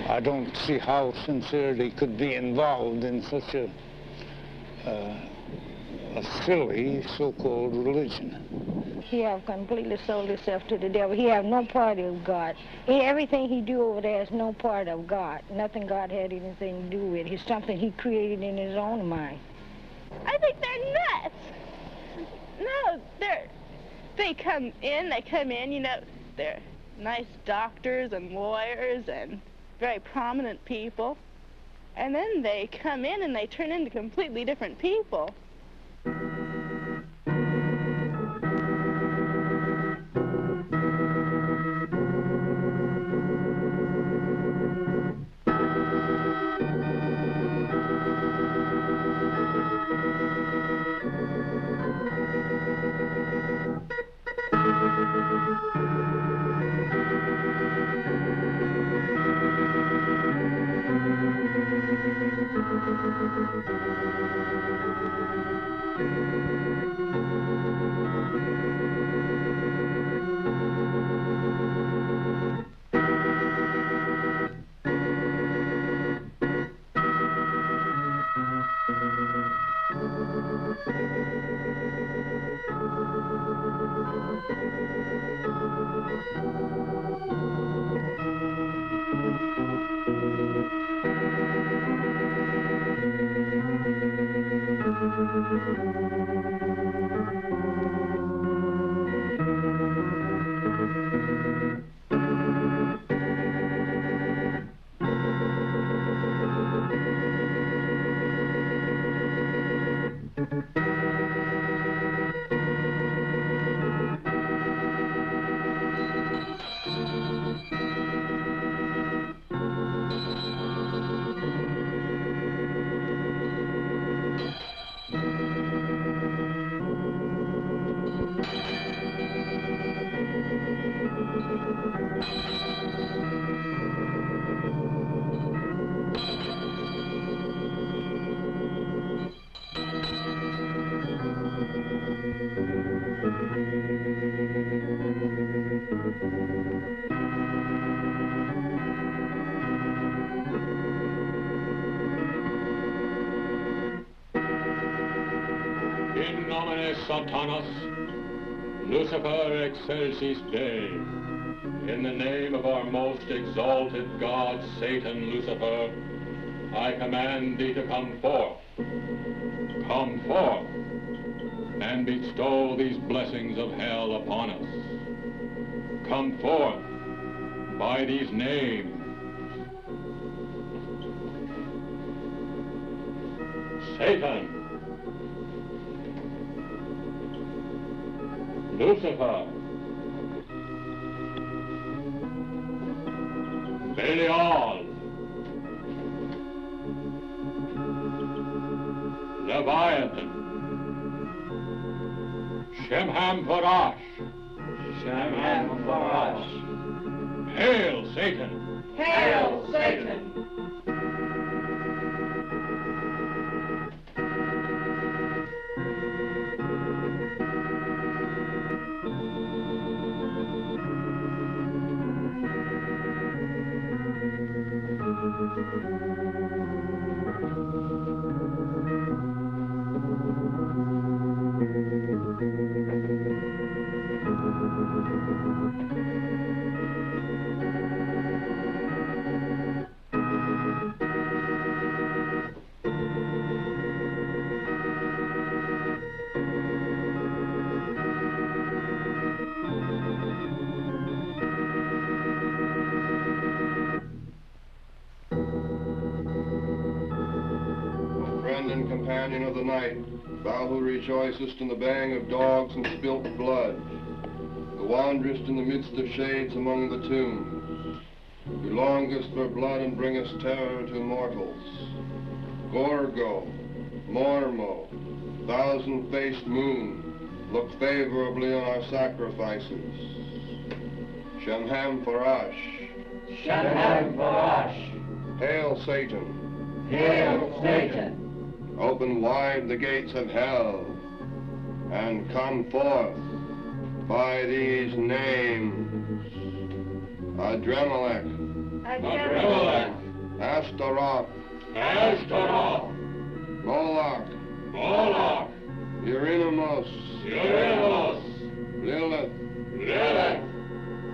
I don't see how sincerity could be involved in such a silly so-called religion. He have completely sold himself to the devil. He have no part of God. Everything he do over there is no part of God. Nothing God had anything to do with. It's something he created in his own mind. I think they're nuts. No, they come in, you know, they're nice doctors and lawyers and very prominent people. And then they come in and they turn into completely different people. In nomine Satanas, Lucifer excelsis Dei. In the name of our most exalted God, Satan, Lucifer, I command thee to come forth. Come forth, and bestow these blessings of hell upon us. Come forth by these names. Satan, Lucifer, Belial, Leviathan, Shemham-Parash, Shemham-Parash. Hail, Satan! Hail, Satan! And companion of the night, thou who rejoicest in the baying of dogs and spilt blood, who wanderest in the midst of shades among the tombs, who longest for blood and bringest terror to mortals. Gorgo, Mormo, thousand-faced moon, look favorably on our sacrifices. Shemham-Parash. Shemham-Parash. Hail, Satan. Hail, Satan. Open wide the gates of hell, and come forth by these names: Adremelech, Abimelech, Ashtaroth, Ashtaroth, Moloch, Moloch, Eurynomos, Eurynomos, Lilith, Lilith,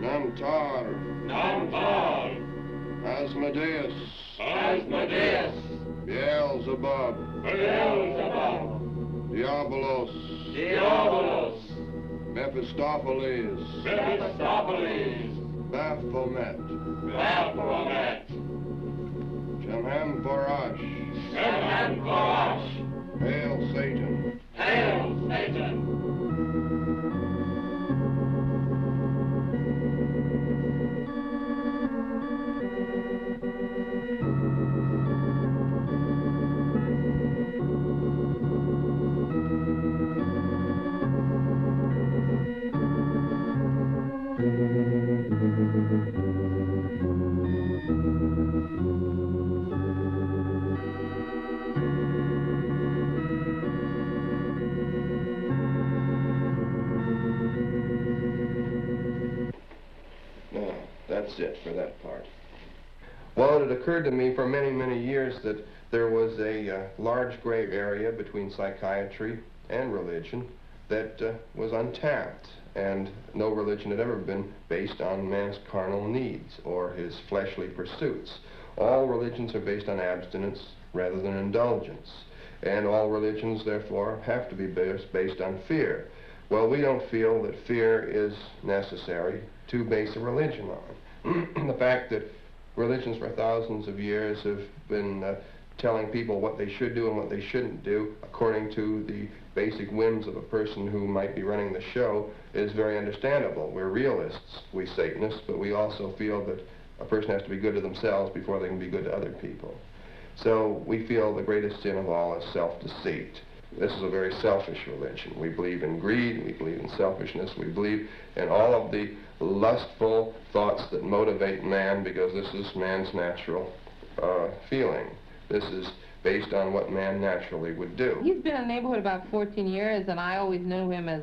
Namtar, Namtar, Asmodeus, Asmodeus, Beelzebub, Beelzebub, Diabolos, Diabolos, Mephistopheles, Mephistopheles, Baphomet, Baphomet, Shemhamphorash, Shemhamphorash, Hail Satan. Hail Satan. No, that's it for that part. Well, it had occurred to me for many, many years that there was a large gray area between psychiatry and religion that was untapped, and no religion had ever been based on man's carnal needs or his fleshly pursuits. All religions are based on abstinence rather than indulgence, and all religions, therefore, have to be based on fear. Well, we don't feel that fear is necessary to base a religion on. The fact that religions for thousands of years have been telling people what they should do and what they shouldn't do according to the basic whims of a person who might be running the show is very understandable. We're realists, we Satanists, but we also feel that a person has to be good to themselves before they can be good to other people. So we feel the greatest sin of all is self-deceit. This is a very selfish religion. We believe in greed, we believe in selfishness, we believe in all of the lustful thoughts that motivate man, because this is man's natural feeling. This is based on what man naturally would do. He's been in the neighborhood about 14 years, and I always knew him as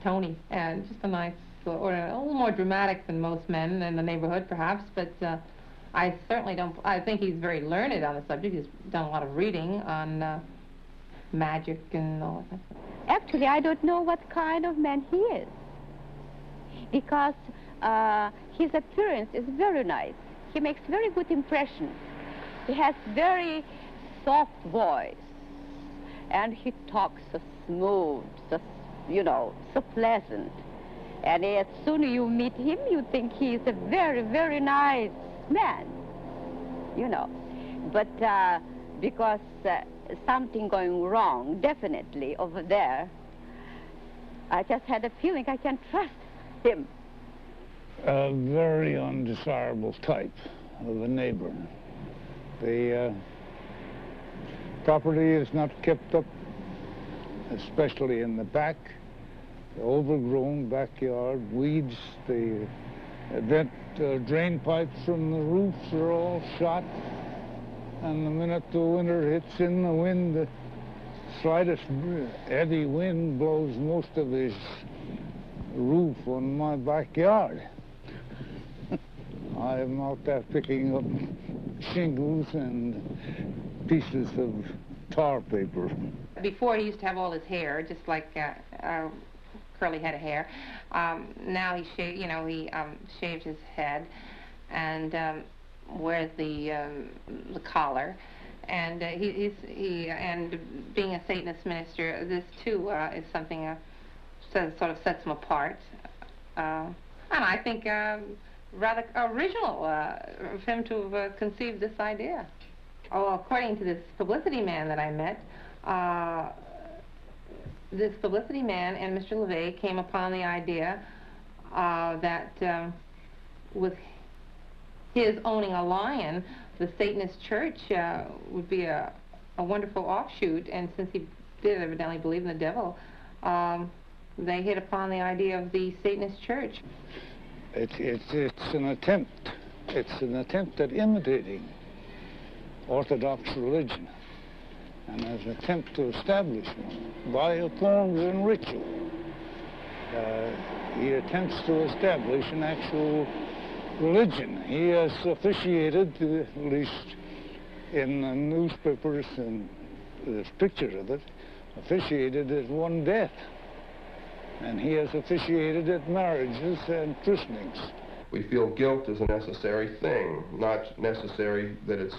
Tony, and just a nice, or a little more dramatic than most men in the neighborhood, perhaps, but I certainly don't, I think he's very learned on the subject. He's done a lot of reading on magic and all that. Actually, I don't know what kind of man he is, because his appearance is very nice. He makes very good impression. He has very soft voice, and he talks so smooth, so, you know, so pleasant. And as soon as you meet him, you think he is a very, very nice man, you know. But because something going wrong, definitely, over there, I just had a feeling I can't trust him. A very undesirable type of a neighbor. The property is not kept up, especially in the back. The overgrown backyard, weeds, the drain pipes from the roofs are all shot. And the minute the winter hits in, the wind, the slightest heavy wind blows most of his roof on my backyard. I'm out there picking up shingles and pieces of tar paper. Before, he used to have all his hair, just like curly head of hair. Now he shaved his head and wears the collar. And and being a Satanist minister, this too is something sort of sets him apart. And I think rather original of him to have conceived this idea. Oh, according to this publicity man that I met, this publicity man and Mr. LaVey came upon the idea that with his owning a lion, the Satanist church would be a wonderful offshoot, and since he did evidently believe in the devil, they hit upon the idea of the Satanist church. It's an attempt. It's an attempt at imitating Orthodox religion, and as an attempt to establish one by forms and ritual. He attempts to establish an actual religion. He has officiated, at least in the newspapers, and there's pictures of it, officiated at one death. And he has officiated at marriages and christenings. We feel guilt is a necessary thing, not necessary that it's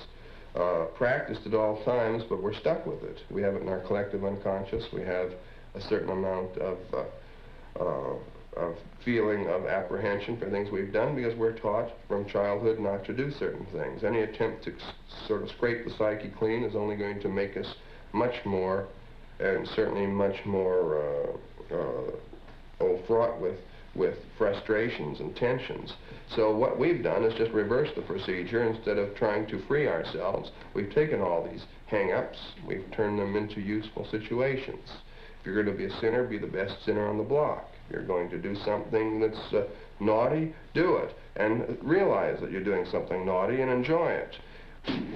practiced at all times, but we're stuck with it. We have it in our collective unconscious. We have a certain amount of feeling of apprehension for things we've done because we're taught from childhood not to do certain things. Any attempt to sort of scrape the psyche clean is only going to make us much more, and certainly much more fraught with frustrations and tensions. So what we've done is just reverse the procedure. Instead of trying to free ourselves, we've taken all these hang-ups, we've turned them into useful situations. If you're going to be a sinner, be the best sinner on the block. If you're going to do something that's naughty, do it. And realize that you're doing something naughty and enjoy it.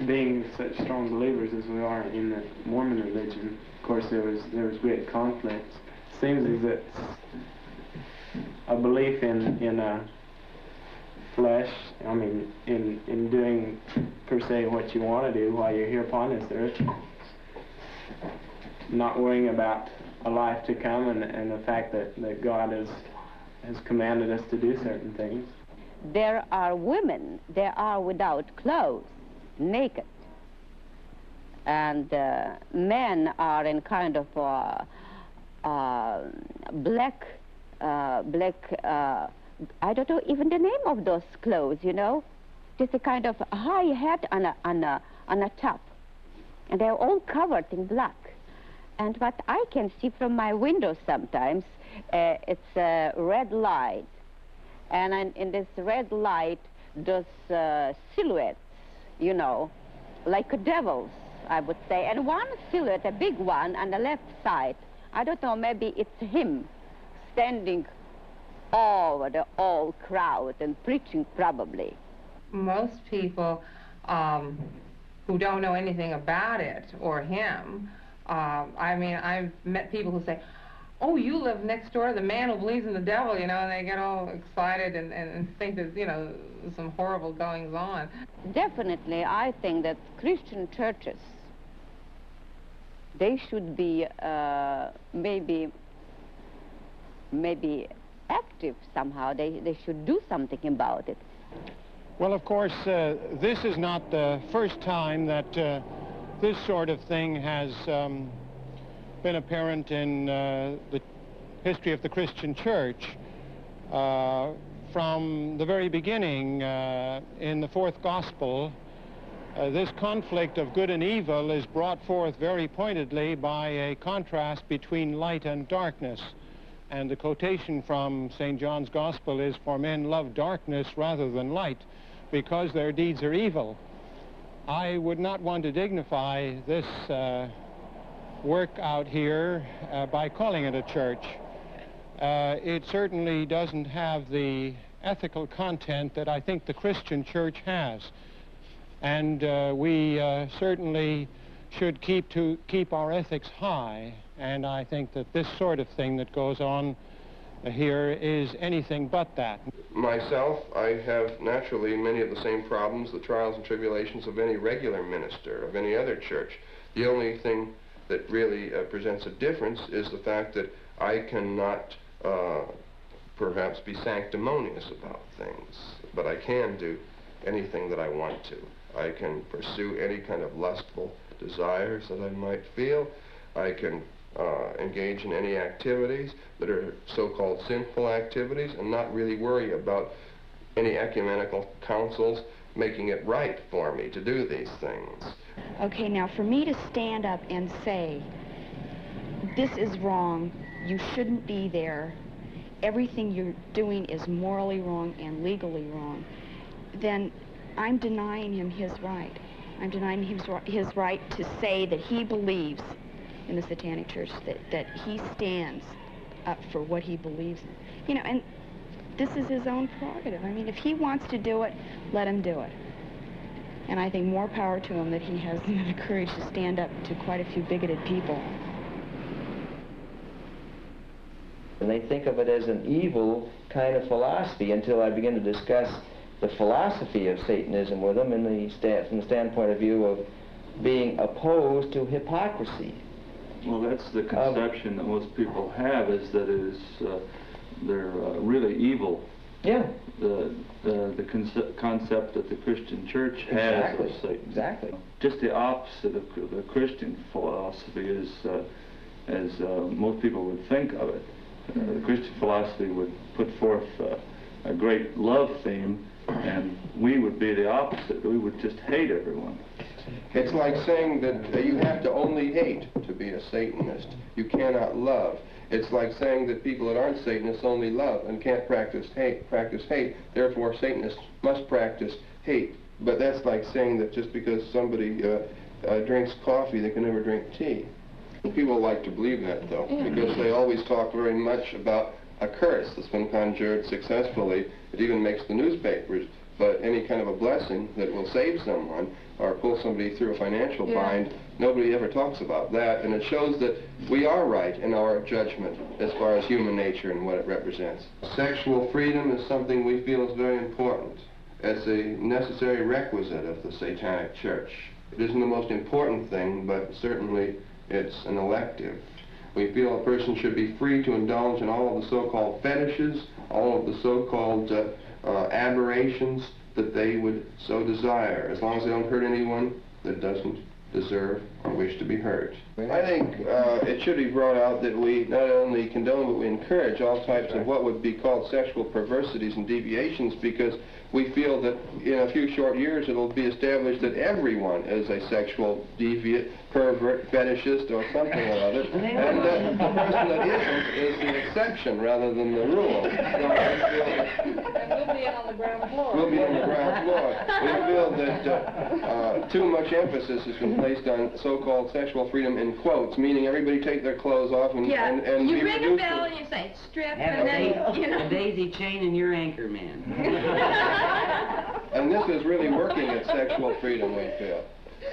Being such strong believers as we are in the Mormon religion, of course there was great conflict. It seems as if a belief in flesh, I mean, in doing per se what you want to do while you're here upon this earth, not worrying about a life to come and the fact that God has commanded us to do certain things. There are women, they are without clothes, naked. And men are in kind of black, I don't know even the name of those clothes, you know. Just a kind of high hat on a top. And they're all covered in black. And what I can see from my window sometimes, it's a red light. And in this red light, those silhouettes, you know, like devils, I would say. And one silhouette, a big one, on the left side, I don't know, maybe it's him standing over the whole crowd and preaching, probably. Most people who don't know anything about it or him, I mean, I've met people who say, oh, you live next door to the man who believes in the devil, you know, and they get all excited and think that, you know, some horrible goings on. Definitely, I think that Christian churches, they should be maybe active somehow. They should do something about it. Well, of course, this is not the first time that this sort of thing has been apparent in the history of the Christian Church. From the very beginning, in the fourth gospel, this conflict of good and evil is brought forth very pointedly by a contrast between light and darkness. And the quotation from St. John's Gospel is, "For men love darkness rather than light, because their deeds are evil." I would not want to dignify this work out here by calling it a church. It certainly doesn't have the ethical content that I think the Christian church has. And we certainly should keep our ethics high. And I think that this sort of thing that goes on here is anything but that. Myself, I have naturally many of the same problems, the trials and tribulations of any regular minister, of any other church. The only thing that really presents a difference is the fact that I cannot perhaps be sanctimonious about things, but I can do anything that I want to. I can pursue any kind of lustful desires that I might feel. I can engage in any activities that are so-called sinful activities and not really worry about any ecumenical councils making it right for me to do these things. Okay, now for me to stand up and say, this is wrong, you shouldn't be there, everything you're doing is morally wrong and legally wrong, then I'm denying him his right. I'm denying him his right to say that he believes in the Satanic Church, that he stands up for what he believes in. You know, and this is his own prerogative. I mean, if he wants to do it, let him do it. And I think more power to him that he has the courage to stand up to quite a few bigoted people. And they think of it as an evil kind of philosophy until I begin to discuss the philosophy of Satanism with them from the standpoint of view of being opposed to hypocrisy. Well, that's the conception that most people have, is that they're really evil. Yeah. The concept that the Christian church has of Satan. Exactly. Just the opposite of the Christian philosophy is, as most people would think of it. The Christian philosophy would put forth a great love theme, and we would be the opposite. We would just hate everyone. It's like saying that you have to only hate to be a Satanist. You cannot love. It's like saying that people that aren't Satanists only love and can't practice hate. Therefore, Satanists must practice hate. But that's like saying that just because somebody drinks coffee, they can never drink tea. And people like to believe that, though, because they always talk very much about a curse that's been conjured successfully. It even makes the newspapers. But any kind of a blessing that will save someone or pull somebody through a financial bind, nobody ever talks about that. And it shows that we are right in our judgment as far as human nature and what it represents. Sexual freedom is something we feel is very important. It's a necessary requisite of the Satanic Church. It isn't the most important thing, but certainly it's an elective. We feel a person should be free to indulge in all of the so-called fetishes, all of the so-called aberrations that they would so desire, as long as they don't hurt anyone that doesn't deserve or wish to be hurt. I think it should be brought out that we not only condone, but we encourage all types of what would be called sexual perversities and deviations, because we feel that in a few short years it'll be established that everyone is a sexual deviant, pervert, fetishist, or something or other, and that the person that isn't is the exception rather than the rule. And we'll be on the ground floor. We'll be on the ground floor. We feel that too much emphasis has been placed on so-called sexual freedom in quotes, meaning everybody take their clothes off and you be ring a reduced bell to... and you say strip, Have and then you know. a daisy chain and your anchor man. And this is really working at sexual freedom, we feel.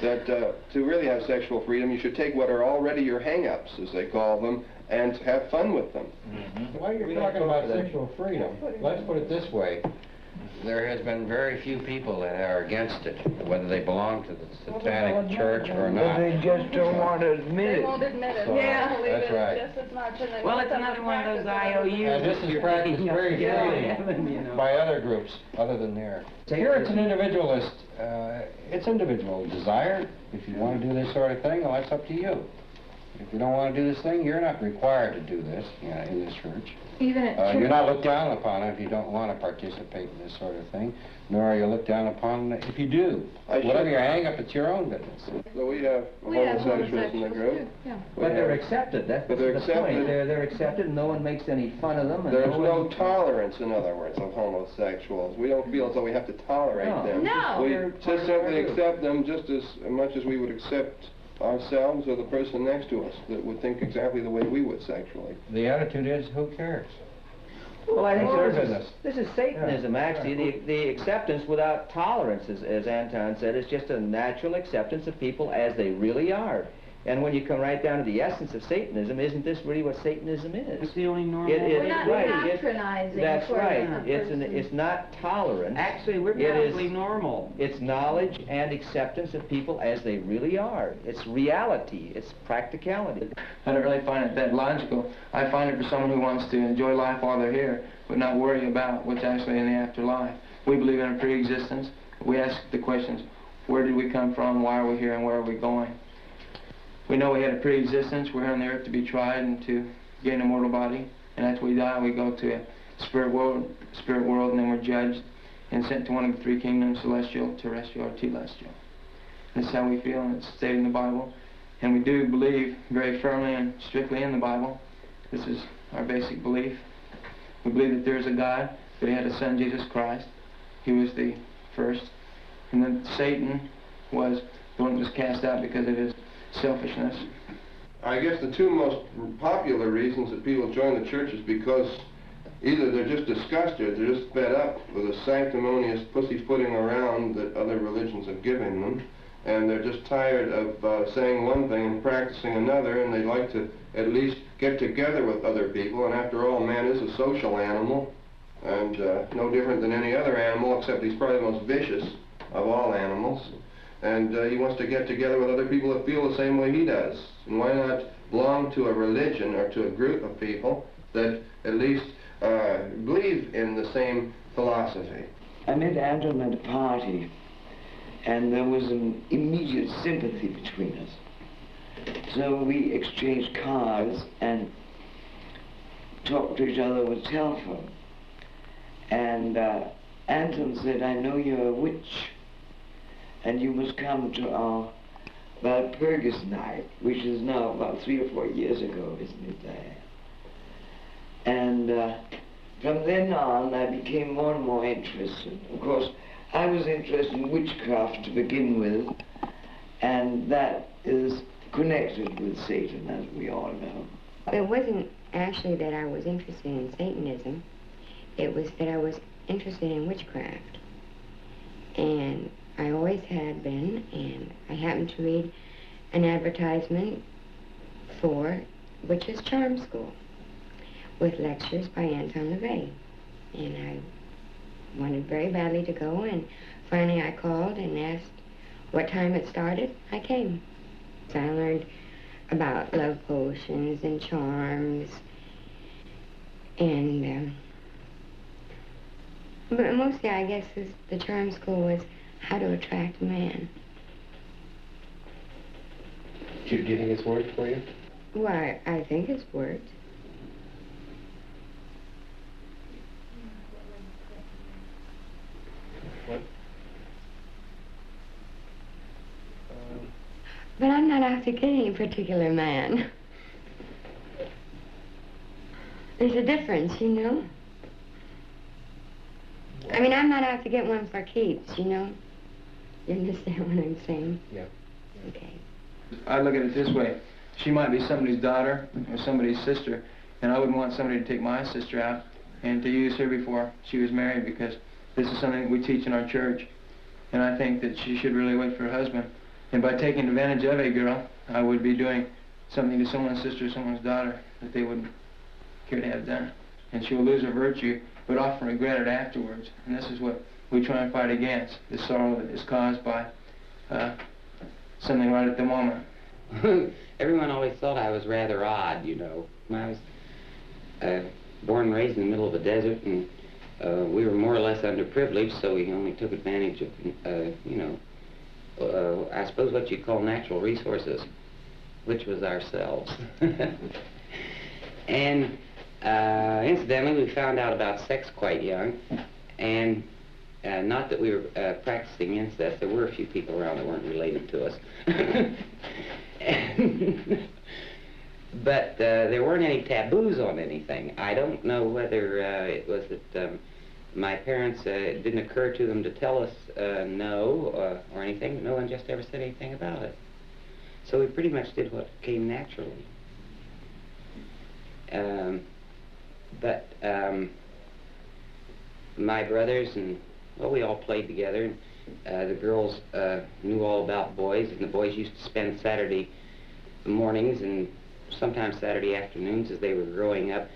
That to really have sexual freedom, you should take what are already your hang-ups, as they call them, and have fun with them. While you're talking about sexual freedom, let's put it this way. There has been very few people that are against it, whether they belong to the Satanic Church or not. But they just don't want to admit They it. won't admit it. So, that's right. Just as much, and they Well, won't it's another one of those IOUs. And this is practiced very freely by other groups other than theirs. Here it's an individualist, it's individual desire. If you want to do this sort of thing, well, that's up to you. If you don't want to do this thing, you're not required to do this in this church. Even at church. You're not looked down upon if you don't want to participate in this sort of thing, nor are you looked down upon if you do. Whatever your hang-up, it's your own business. So we have homosexuals in the group. But they're accepted. That's the point. They're accepted, and no one makes any fun of them. And There's no tolerance, in other words, of homosexuals. We don't feel as though we have to tolerate them. No. We just simply accept them just as much as we would accept ourselves or the person next to us that would think exactly the way we would sexually. The attitude is, who cares? Well, I think It's their this is Satanism, actually. The acceptance without tolerance, as Anton said, is just a natural acceptance of people as they really are. And when you come right down to the essence of Satanism, isn't this really what Satanism is? It's the only normal. We're not patronizing. That's right. It's not tolerance. Actually, we're perfectly normal. It's knowledge and acceptance of people as they really are. It's reality. It's practicality. I don't really find it that logical. I find it for someone who wants to enjoy life while they're here, but not worry about what's actually in the afterlife. We believe in a pre-existence. We ask the questions, where did we come from, why are we here, and where are we going? We know we had a pre-existence. We're here on the earth to be tried and to gain a mortal body. And after we die, we go to a spirit world, and then we're judged and sent to one of the three kingdoms, celestial, terrestrial, or telestial. That's how we feel, and it's stated in the Bible. And we do believe very firmly and strictly in the Bible. This is our basic belief. We believe that there is a God, that he had a son, Jesus Christ. He was the first. And then Satan was the one that was cast out because of his selfishness. I guess the two most popular reasons that people join the church is because either they're just disgusted, they're just fed up with the sanctimonious pussyfooting around that other religions have given them, and they're just tired of saying one thing and practicing another, and they'd like to at least get together with other people, and after all, man is a social animal, and no different than any other animal, except he's probably the most vicious of all animals. And he wants to get together with other people that feel the same way he does. And why not belong to a religion or to a group of people that at least believe in the same philosophy? I met Anton at a party, and there was an immediate sympathy between us. So we exchanged cards and talked to each other with telephone. And Anton said, I know you're a witch, and you must come to our Walpurgis night, which is now about 3 or 4 years ago, isn't it, Diane? And from then on, I became more and more interested. Of course, I was interested in witchcraft to begin with, and that is connected with Satan, as we all know. It wasn't actually that I was interested in Satanism. It was that I was interested in witchcraft. And I always had been, and I happened to read an advertisement for Witch's Charm School with lectures by Anton LaVey. And I wanted very badly to go, and finally I called and asked what time it started. I came. So I learned about love potions and charms, and but mostly I guess the charm school was how to attract a man. Do you think it's worked for you? Why, I think it's worked. What? But I'm not out to get any particular man. There's a difference, you know? I mean, I'm not out to get one for keeps, you know? You understand what I'm saying? Yeah. Okay. I look at it this way. She might be somebody's daughter or somebody's sister, and I wouldn't want somebody to take my sister out and to use her before she was married, because this is something that we teach in our church, and I think that she should really wait for her husband. And by taking advantage of a girl, I would be doing something to someone's sister or someone's daughter that they wouldn't care to have done. And she will lose her virtue, but often regret it afterwards. And this is what we try and fight against, the sorrow that is caused by something right at the moment. Everyone always thought I was rather odd, you know. I was born and raised in the middle of a desert, and we were more or less underprivileged, so we only took advantage of, you know, I suppose what you call natural resources, which was ourselves. And incidentally, we found out about sex quite young, and not that we were practicing incest. There were a few people around that weren't related to us. But there weren't any taboos on anything. I don't know whether it was that my parents, it didn't occur to them to tell us no or anything. No one just ever said anything about it. So we pretty much did what came naturally. But my brothers and, well, we all played together. And, the girls knew all about boys, and the boys used to spend Saturday mornings and sometimes Saturday afternoons as they were growing up,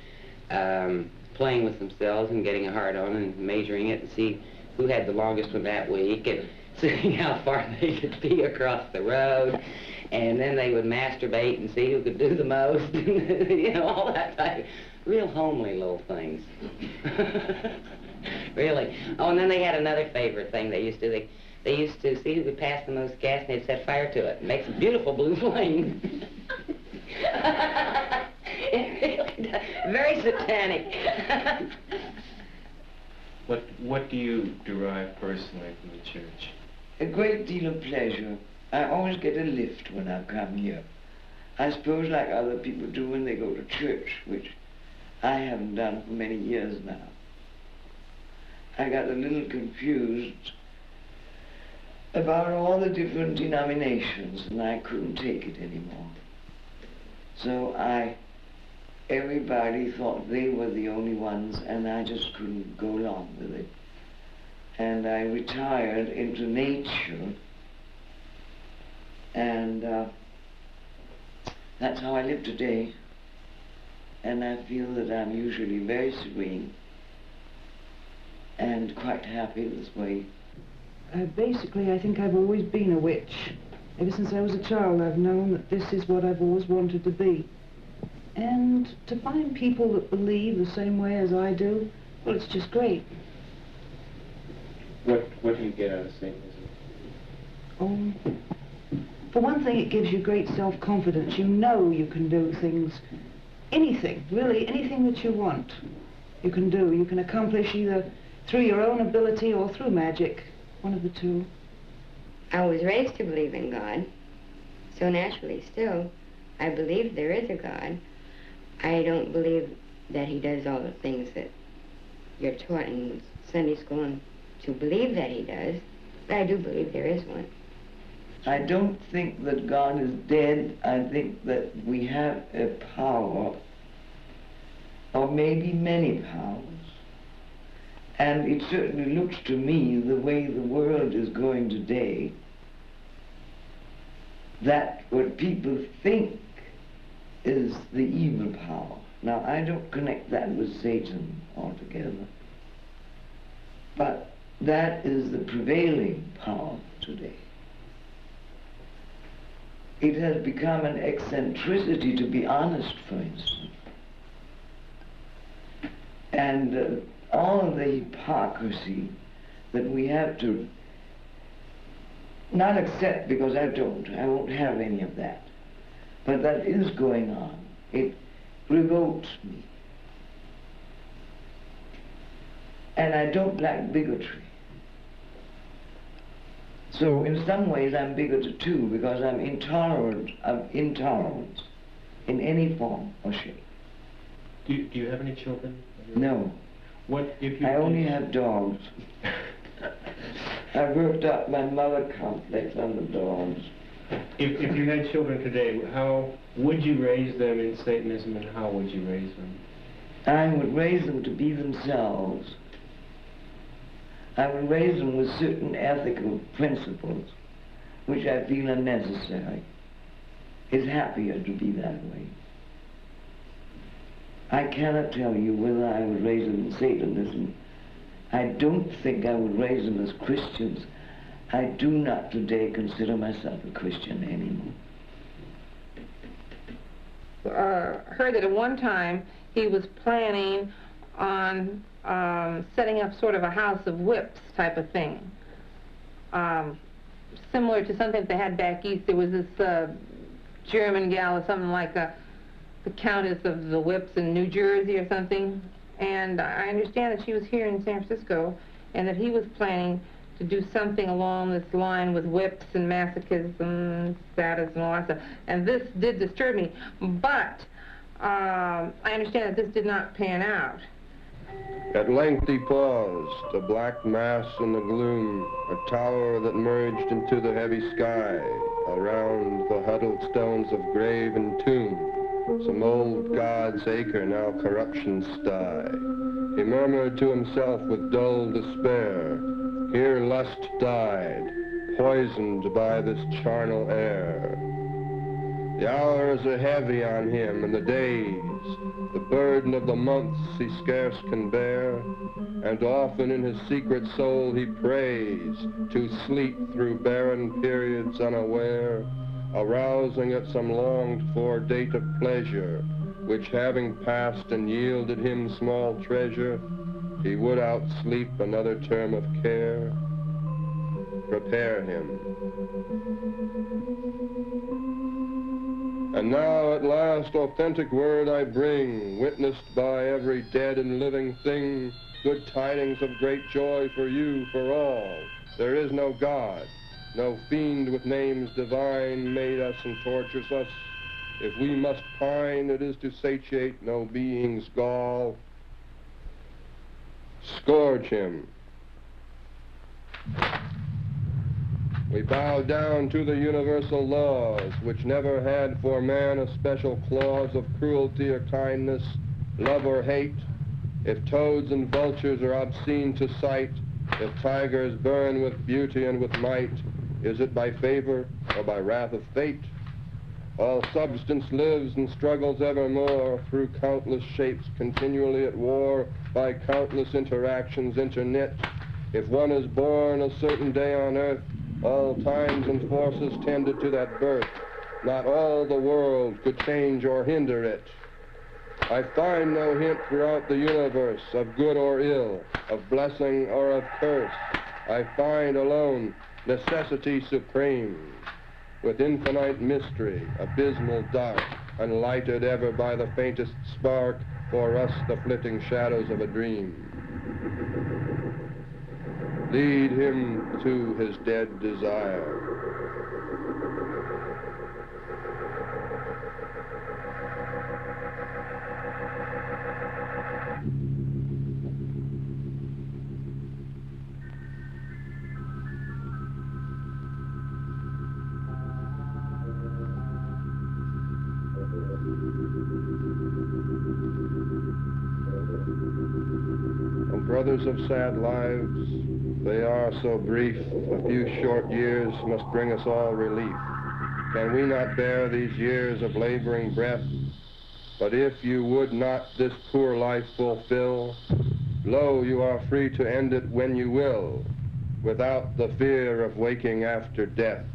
playing with themselves and getting a hard-on and measuring it and see who had the longest one that week and seeing how far they could pee across the road. And then they would masturbate and see who could do the most, you know, all that type. Real homely little things. Really. Oh, and then they had another favorite thing they used to. They used to see who could pass the most gas, and they'd set fire to it and make some beautiful blue flame. It really does. Very satanic. What do you derive personally from the church? A great deal of pleasure. I always get a lift when I come here. I suppose like other people do when they go to church, which I haven't done for many years now. I got a little confused about all the different denominations, and I couldn't take it anymore. So everybody thought they were the only ones, and I just couldn't go along with it. And I retired into nature, and that's how I live today. And I feel that I'm usually very serene and quite happy this way. Basically, I think I've always been a witch. Ever since I was a child, I've known that this is what I've always wanted to be. And to find people that believe the same way as I do, well, it's just great. What do you get out of Satanism? For one thing, it gives you great self-confidence. You know you can do things, anything, really, anything that you want, you can do. You can accomplish either through your own ability or through magic, one of the two. I was raised to believe in God, so naturally still, I believe there is a God. I don't believe that he does all the things that you're taught in Sunday school and to believe that he does, but I do believe there is one. I don't think that God is dead. I think that we have a power, or maybe many powers. And it certainly looks to me, the way the world is going today, that what people think is the evil power. Now, I don't connect that with Satan altogether, but that is the prevailing power today. It has become an eccentricity, to be honest, for instance. And all the hypocrisy that we have to not accept, because I won't have any of that. But that is going on. It revolts me. And I don't like bigotry. So in some ways I'm bigoted too, because I'm intolerant of intolerance in any form or shape. Do you have any children? No. What if you? I only have dogs. I worked up my mother complex on the dogs. If you had children today, how would you raise them in Satanism, and how would you raise them? I would raise them to be themselves. I would raise them with certain ethical principles, which I feel are necessary. It's happier to be that way. I cannot tell you whether I would raise them in Satanism. I don't think I would raise them as Christians. I do not today consider myself a Christian anymore. Heard that at one time he was planning on setting up sort of a house of whips type of thing. Similar to something they had back east. There was this German gal or something like the Countess of the Whips in New Jersey or something. And I understand that she was here in San Francisco and that he was planning to do something along this line with whips and masochism, sadism, and all that stuff. And this did disturb me. But I understand that this did not pan out. At length he paused, a black mass in the gloom, a tower that merged into the heavy sky. Around the huddled stones of grave and tomb, some old god's acre, now corruption's sty. He murmured to himself with dull despair, here lust died, poisoned by this charnel air. The hours are heavy on him, and the days, the burden of the months he scarce can bear, and often in his secret soul he prays to sleep through barren periods unaware, arousing at some longed-for date of pleasure, which having passed and yielded him small treasure, he would outsleep another term of care. Prepare him. And now at last authentic word I bring, witnessed by every dead and living thing, good tidings of great joy for you, for all. There is no God, no fiend with names divine made us and tortures us. If we must pine, it is to satiate no being's gall. Scourge him. We bow down to the universal laws, which never had for man a special clause of cruelty or kindness, love or hate. If toads and vultures are obscene to sight, if tigers burn with beauty and with might, is it by favor or by wrath of fate? All substance lives and struggles evermore through countless shapes, continually at war by countless interactions interknit. If one is born a certain day on earth, all times and forces tended to that birth. Not all the world could change or hinder it. I find no hint throughout the universe of good or ill, of blessing or of curse. I find alone necessity supreme, with infinite mystery, abysmal dark, unlighted ever by the faintest spark, for us the flitting shadows of a dream. Lead him to his dead desire. Brothers of sad lives, they are so brief, a few short years must bring us all relief. Can we not bear these years of laboring breath? But if you would not this poor life fulfill, lo, you are free to end it when you will, without the fear of waking after death.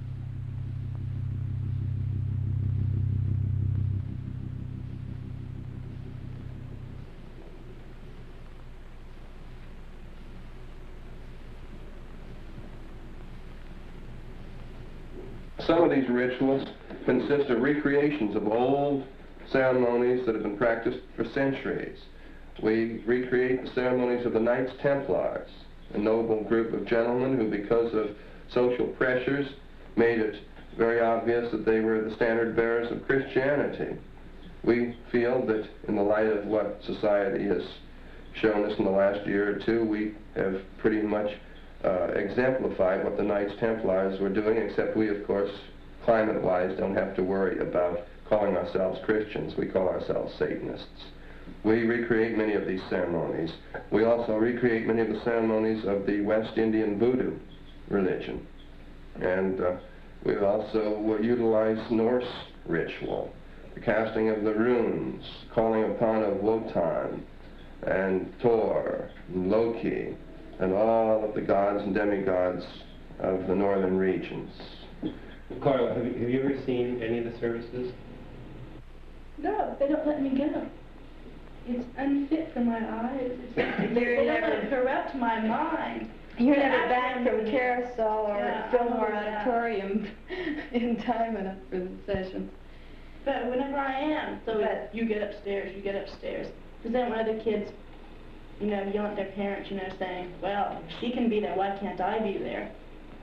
Some of these rituals consist of recreations of old ceremonies that have been practiced for centuries. We recreate the ceremonies of the Knights Templars, a noble group of gentlemen who, because of social pressures, made it very obvious that they were the standard bearers of Christianity. We feel that in the light of what society has shown us in the last year or two, we have pretty much exemplified what the Knights Templars were doing, except we, of course, climate-wise, don't have to worry about calling ourselves Christians. We call ourselves Satanists. We recreate many of these ceremonies. We also recreate many of the ceremonies of the West Indian Voodoo religion. And we also utilize Norse ritual, the casting of the runes, calling upon of Wotan and Thor and Loki, and all of the gods and demigods of the northern regions. Carla, have you ever seen any of the services? No, they don't let me go. It's unfit for my eyes. They don't let it corrupt my mind. You're never back from Carousel or Fillmore Auditorium in time enough for the session. But whenever I am, so you get upstairs, you get upstairs. Because then when other kids, yell at their parents, saying, well, if she can be there, why can't I be there?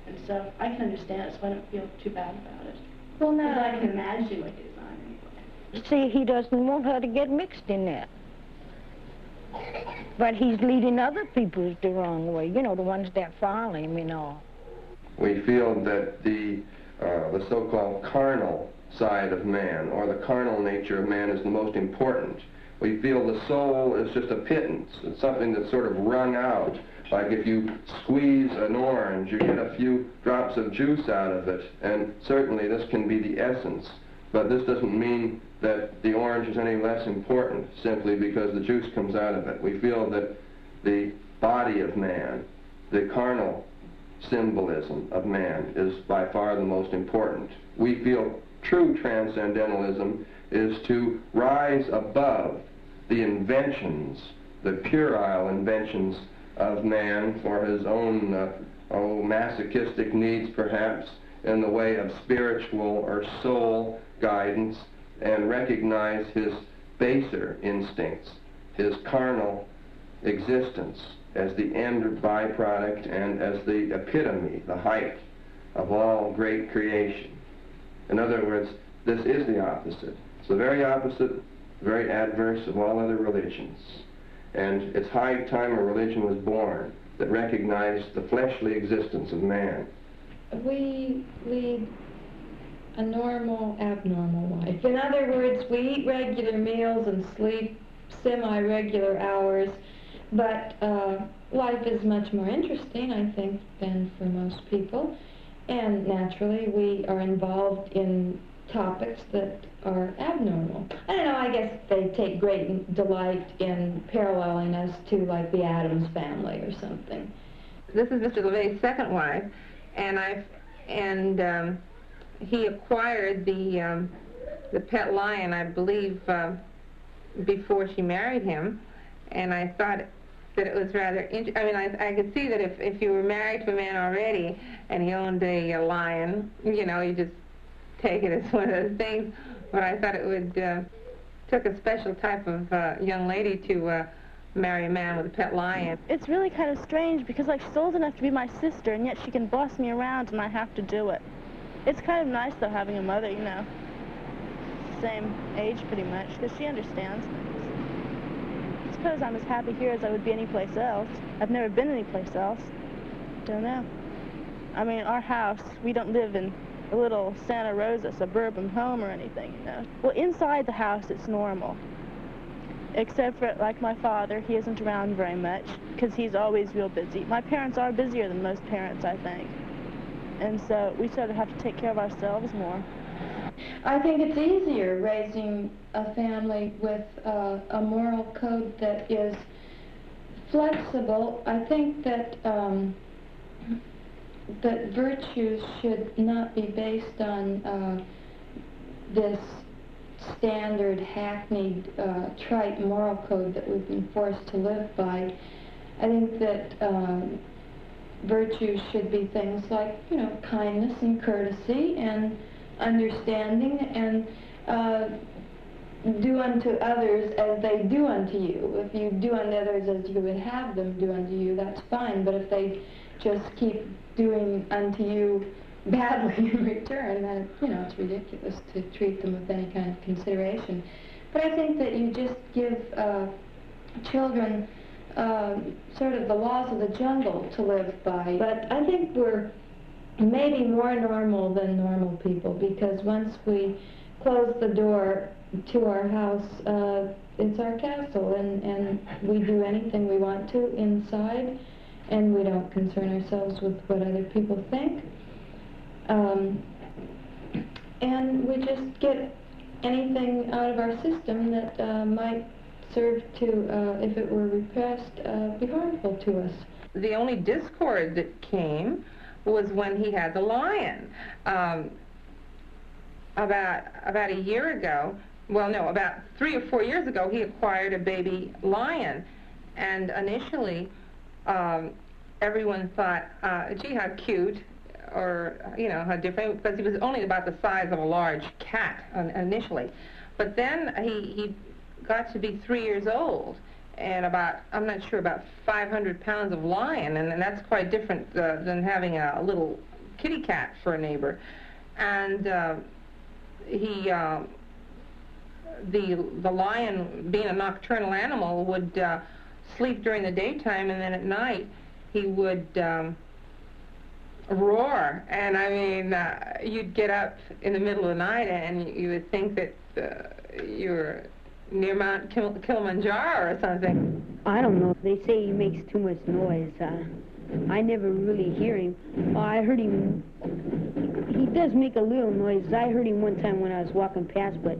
And so I can understand it, so I don't feel too bad about it. Well, now, I can imagine what goes on anyway. See, he doesn't want her to get mixed in that. But he's leading other people the wrong way, the ones that follow him and all. We feel that the so-called carnal side of man, or the carnal nature of man, is the most important. We feel the soul is just a pittance. It's something that's sort of wrung out. Like if you squeeze an orange, you get a few drops of juice out of it, and certainly this can be the essence. But this doesn't mean that the orange is any less important simply because the juice comes out of it. We feel that the body of man, the carnal symbolism of man, is by far the most important. We feel true transcendentalism is to rise above the inventions, the puerile inventions of man for his own masochistic needs, perhaps, in the way of spiritual or soul guidance, and recognize his baser instincts, his carnal existence, as the end byproduct and as the epitome, the height of all great creation. In other words, this is the opposite. It's the very opposite, very adverse of all other religions. And it's high time a religion was born that recognized the fleshly existence of man. We lead a normal, abnormal life. In other words, we eat regular meals and sleep semi-regular hours, but life is much more interesting, I think, than for most people. And naturally, we are involved in topics that are abnormal. I don't know, I guess they take great delight in paralleling us to, like, the Addams Family or something. This is Mr. LaVey's second wife, and he acquired the pet lion, I believe, before she married him, and I thought that it was rather interesting. I mean, I could see that if you were married to a man already and he owned a lion, you know, you just take it as one of those things, but I thought it would took a special type of young lady to marry a man with a pet lion. It's really kind of strange because, like, she's old enough to be my sister, and yet she can boss me around and I have to do it. It's kind of nice, though, having a mother, you know, same age pretty much, because she understands things. I suppose I'm as happy here as I would be anyplace else. I've never been anyplace else. Don't know. I mean, our house, we don't live in a little Santa Rosa suburban home or anything, you know. Well, inside the house, it's normal. Except for, like, my father, he isn't around very much because he's always real busy. My parents are busier than most parents, I think. And so we sort of have to take care of ourselves more. I think it's easier raising a family with a moral code that is flexible. I think that that virtues should not be based on this standard, hackneyed, trite moral code that we've been forced to live by. I think that virtues should be things like, you know, kindness and courtesy and understanding, and do unto others as they do unto you. If you do unto others as you would have them do unto you, that's fine, but if they just keep doing unto you badly in return, then, you know, it's ridiculous to treat them with any kind of consideration. But I think that you just give children sort of the laws of the jungle to live by. But I think we're maybe more normal than normal people, because once we close the door to our house, it's our castle, and we do anything we want to inside, and we don't concern ourselves with what other people think. And we just get anything out of our system that might serve to, if it were repressed, be harmful to us. The only discord that came was when he had the lion. About a year ago, well, no, about 3 or 4 years ago, he acquired a baby lion, and initially everyone thought, gee, how cute, or, you know, how different, because he was only about the size of a large cat initially. But then he got to be 3 years old, and about, I'm not sure, about 500 pounds of lion, and that's quite different than having a little kitty cat for a neighbor. And the lion, being a nocturnal animal, would sleep during the daytime, and then at night he would roar. And I mean, you'd get up in the middle of the night and you would think that you were near Mount Kilimanjaro or something. I don't know. They say he makes too much noise. I never really hear him. Oh, I heard him. He does make a little noise. I heard him one time when I was walking past, but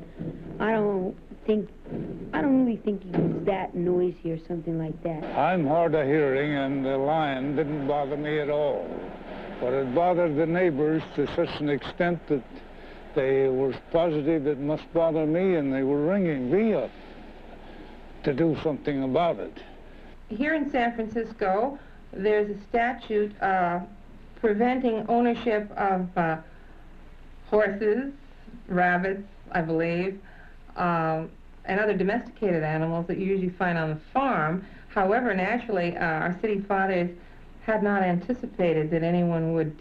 I don't really think he was that noisy or something like that. I'm hard of hearing, and the lion didn't bother me at all. But it bothered the neighbors to such an extent that they were positive it must bother me, and they were ringing me up to do something about it. Here in San Francisco, there's a statute preventing ownership of horses, rabbits, I believe, and other domesticated animals that you usually find on the farm. However, naturally, our city fathers had not anticipated that anyone would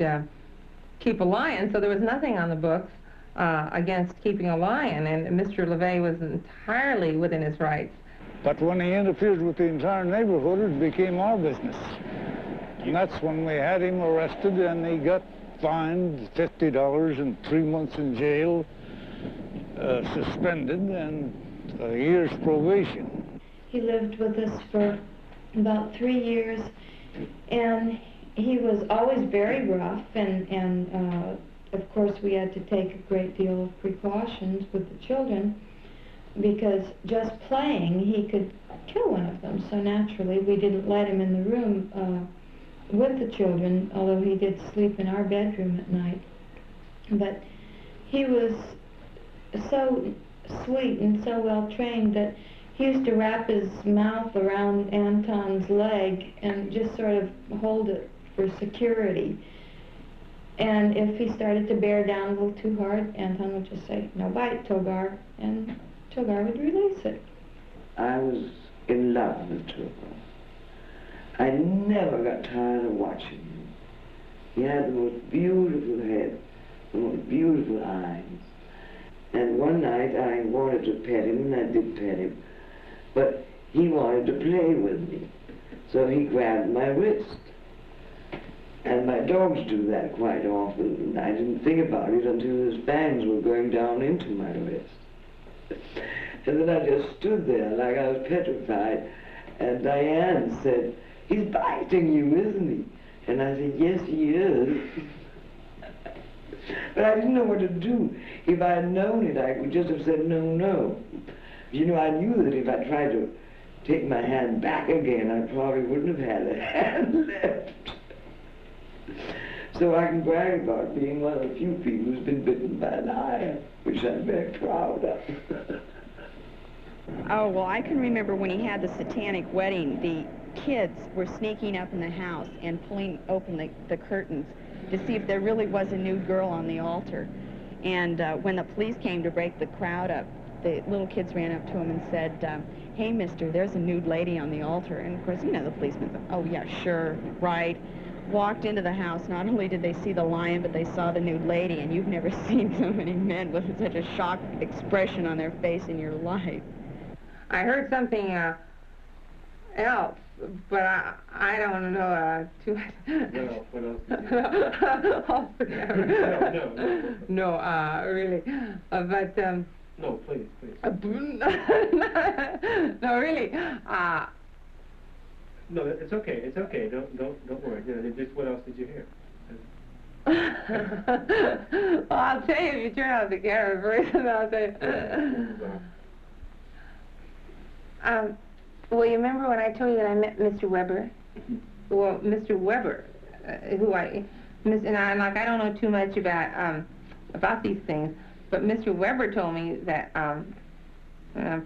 keep a lion, so there was nothing on the books against keeping a lion, and Mr. LaVey was entirely within his rights. But when he interfered with the entire neighborhood, it became our business. And that's when we had him arrested, and he got fined $50 and 3 months in jail, suspended, and a year's probation. He lived with us for about 3 years, and he was always very rough and of course, we had to take a great deal of precautions with the children, because just playing, he could kill one of them. So naturally, we didn't let him in the room with the children, although he did sleep in our bedroom at night. But he was so sweet and so well trained that he used to wrap his mouth around Anton's leg and just sort of hold it for security. And if he started to bear down a little too hard, Anton would just say, "No bite, Togar," and Togar would release it. I was in love with Togar. I never got tired of watching him. He had the most beautiful head, the most beautiful eyes. And one night I wanted to pet him, and I did pet him, but he wanted to play with me. So he grabbed my wrist. And my dogs do that quite often, and I didn't think about it until his fangs were going down into my wrist. And then I just stood there like I was petrified, and Diane said, "He's biting you, isn't he?" And I said, "Yes, he is." But I didn't know what to do. If I had known it, I would just have said, "No, no." You know, I knew that if I tried to take my hand back again, I probably wouldn't have had a hand left. So I can brag about being one of the few people who's been bitten by a lion, which I'm very proud of. Oh, well, I can remember when he had the satanic wedding, the kids were sneaking up in the house and pulling open the curtains to see if there really was a nude girl on the altar. And when the police came to break the crowd up, the little kids ran up to him and said, "Hey, mister, there's a nude lady on the altar." And, of course, you know, the policeman said, "Oh, yeah, sure, right." Walked into the house. Not only did they see the lion, but they saw the nude lady, and you've never seen so many men with such a shocked expression on their face in your life. I heard something else, but I don't know too much. No, what else did you hear? No, really. But no, please. No, really. No, it's okay. It's okay. Don't worry. You know, just what else did you hear? Well, I'll tell you if you turn off the camera first, and I'll tell you. Well, you remember when I told you that I met Mr. Weber? Well, Mr. Weber, and I don't know too much about these things, but Mr. Weber told me that, I'm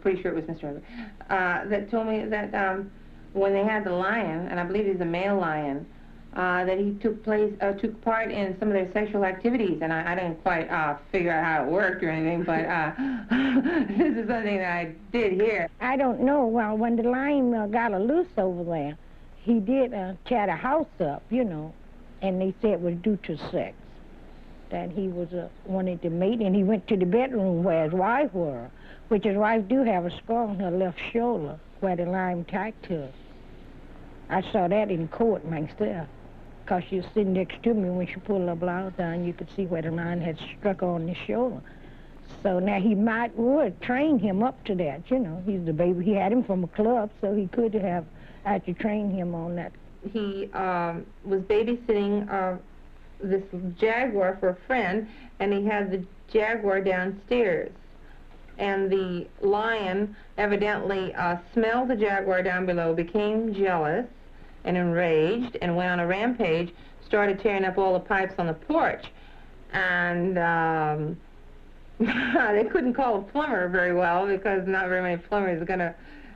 pretty sure it was Mr. Weber, that told me that when they had the lion, and I believe he's a male lion, that he took part in some of their sexual activities, and I didn't quite figure out how it worked or anything, but this is something that I did hear. I don't know. Well, when the lion got loose over there, he did tear the house up, you know, and they said it was due to sex, that he was wanted to mate, and he went to the bedroom where his wife was, which his wife do have a scar on her left shoulder where the lion attacked her. I saw that in court myself, because she was sitting next to me. When she pulled her blouse down, you could see where the lion had struck her on the shoulder. So now he would train him up to that, you know. He's the baby. He had him from a club, so he could have actually trained him on that. He was babysitting this jaguar for a friend, and he had the jaguar downstairs. And the lion evidently smelled the jaguar down below, became jealous and enraged, and went on a rampage, started tearing up all the pipes on the porch. And they couldn't call a plumber very well, because not very many plumbers are going to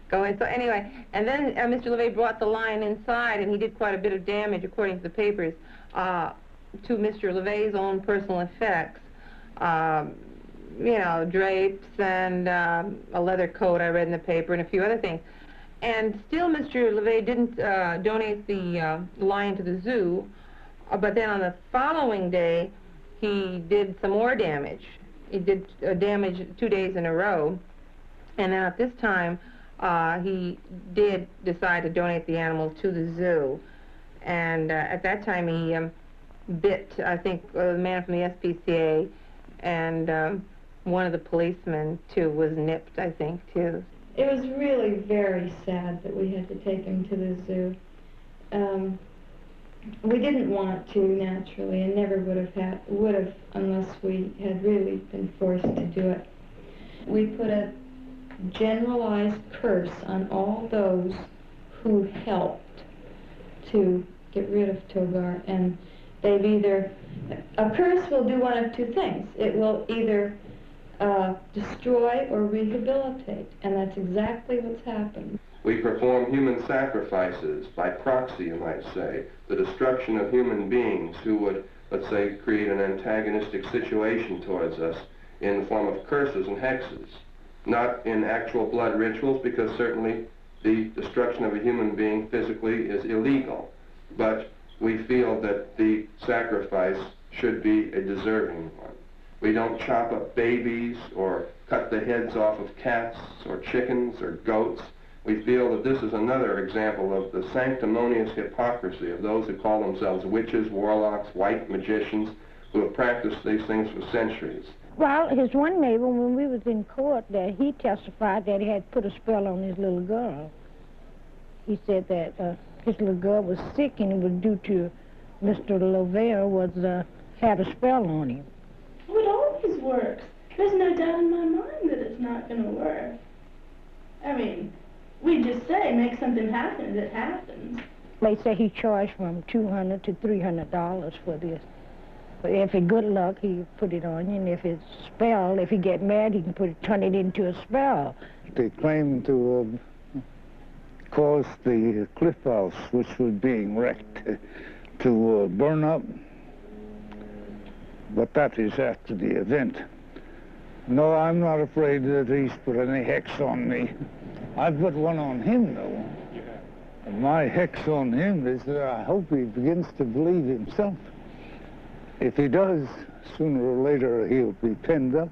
go in. So anyway, and then Mr. LaVey brought the lion inside, and he did quite a bit of damage, according to the papers, to Mr. LaVey's own personal effects. You know, drapes and a leather coat I read in the paper, and a few other things. And still Mr. LaVey didn't donate the lion to the zoo, but then on the following day he did some more damage. He did damage 2 days in a row, and then at this time he did decide to donate the animal to the zoo. And at that time he bit, I think, the man from the SPCA, and one of the policemen, too, was nipped, I think, too. It was really very sad that we had to take him to the zoo. We didn't want to, naturally, and never would have unless we had really been forced to do it. We put a generalized curse on all those who helped to get rid of Togar, and they've either, a curse will do one of two things. It will either destroy or rehabilitate, and that's exactly what's happened. We perform human sacrifices by proxy, you might say, the destruction of human beings who would, let's say, create an antagonistic situation towards us in the form of curses and hexes. Not in actual blood rituals, because certainly the destruction of a human being physically is illegal. But we feel that the sacrifice should be a deserving one. We don't chop up babies or cut the heads off of cats or chickens or goats. We feel that this is another example of the sanctimonious hypocrisy of those who call themselves witches, warlocks, white magicians, who have practiced these things for centuries. Well, his one neighbor, when we was in court, that he testified that he had put a spell on his little girl. He said that his little girl was sick, and it was due to Mr. LaVey had a spell on him. Well, it always works. There's no doubt in my mind that it's not going to work. I mean, we just say, make something happen, it happens. They say he charged from $200 to $300 for this. But if it's good luck, he put it on you, and if it's spell, if he get mad, he can turn it into a spell. They claim to cause the cliff house, which was being wrecked, to burn up. But that is after the event. No, I'm not afraid that he's put any hex on me. I've put one on him, though. And my hex on him is that I hope he begins to believe himself. If he does, sooner or later he'll be penned up.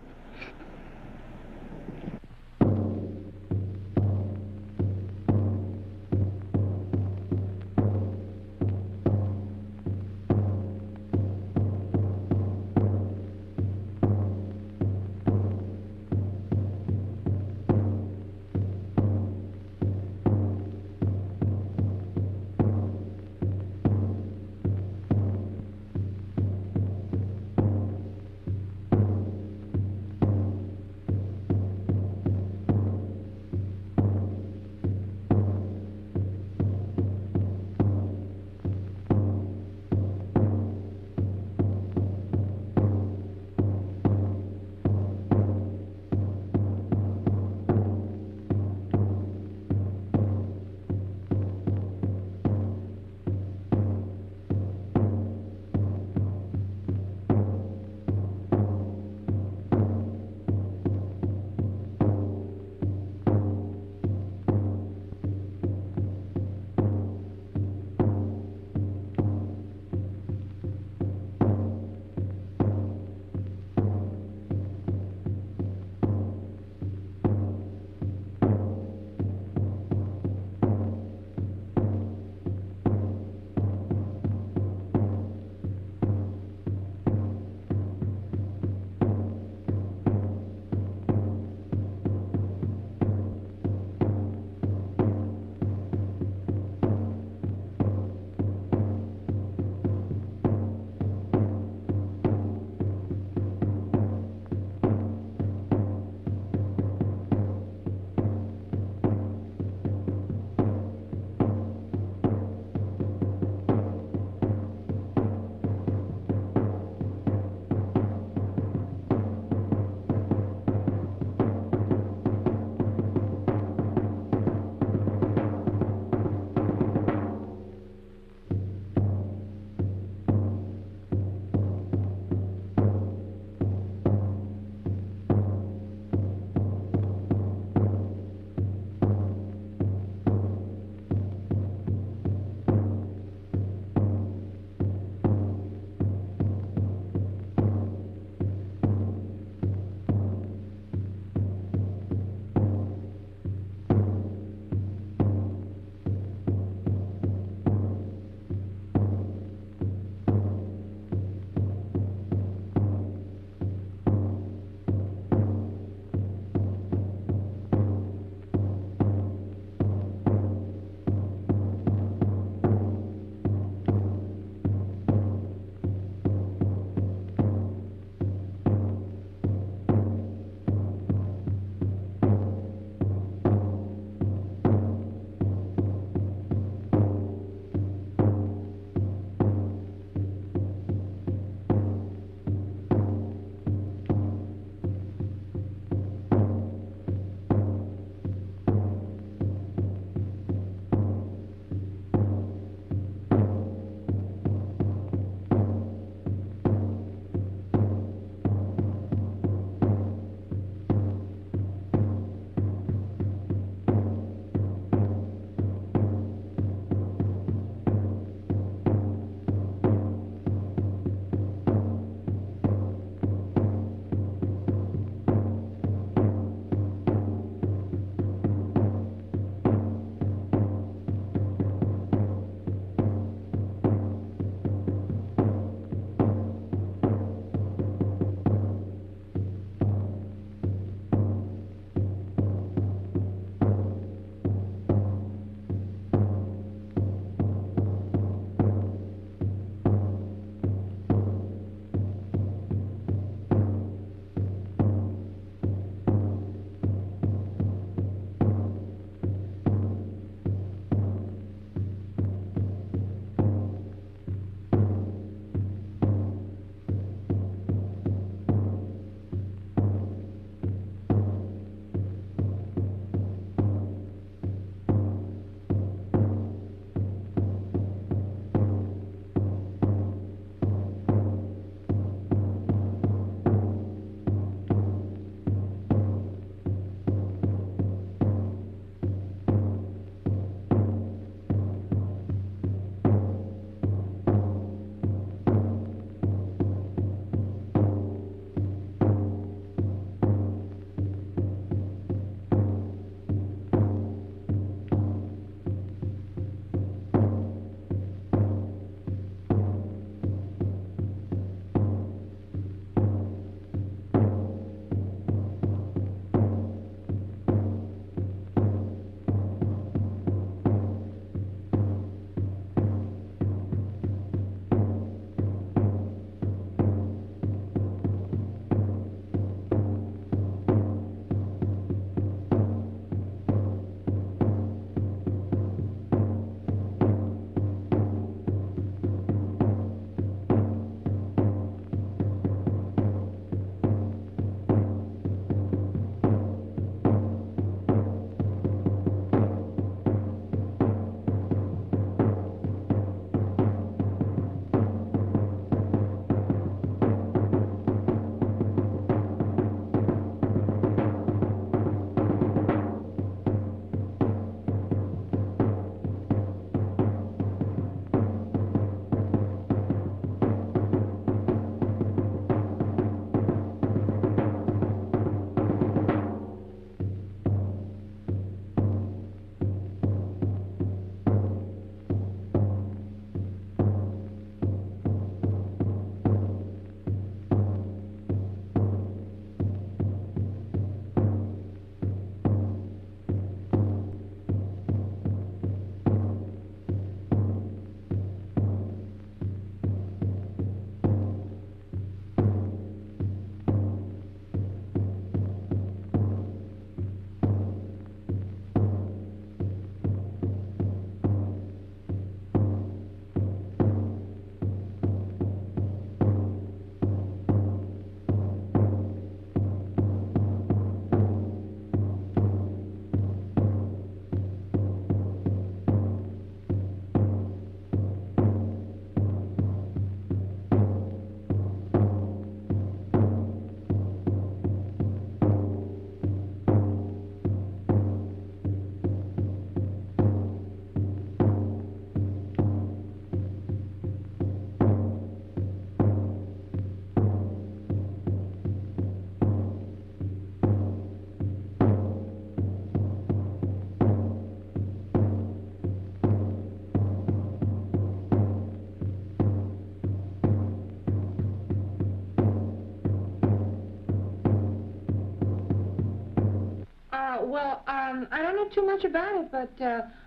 Well, I don't know too much about it, but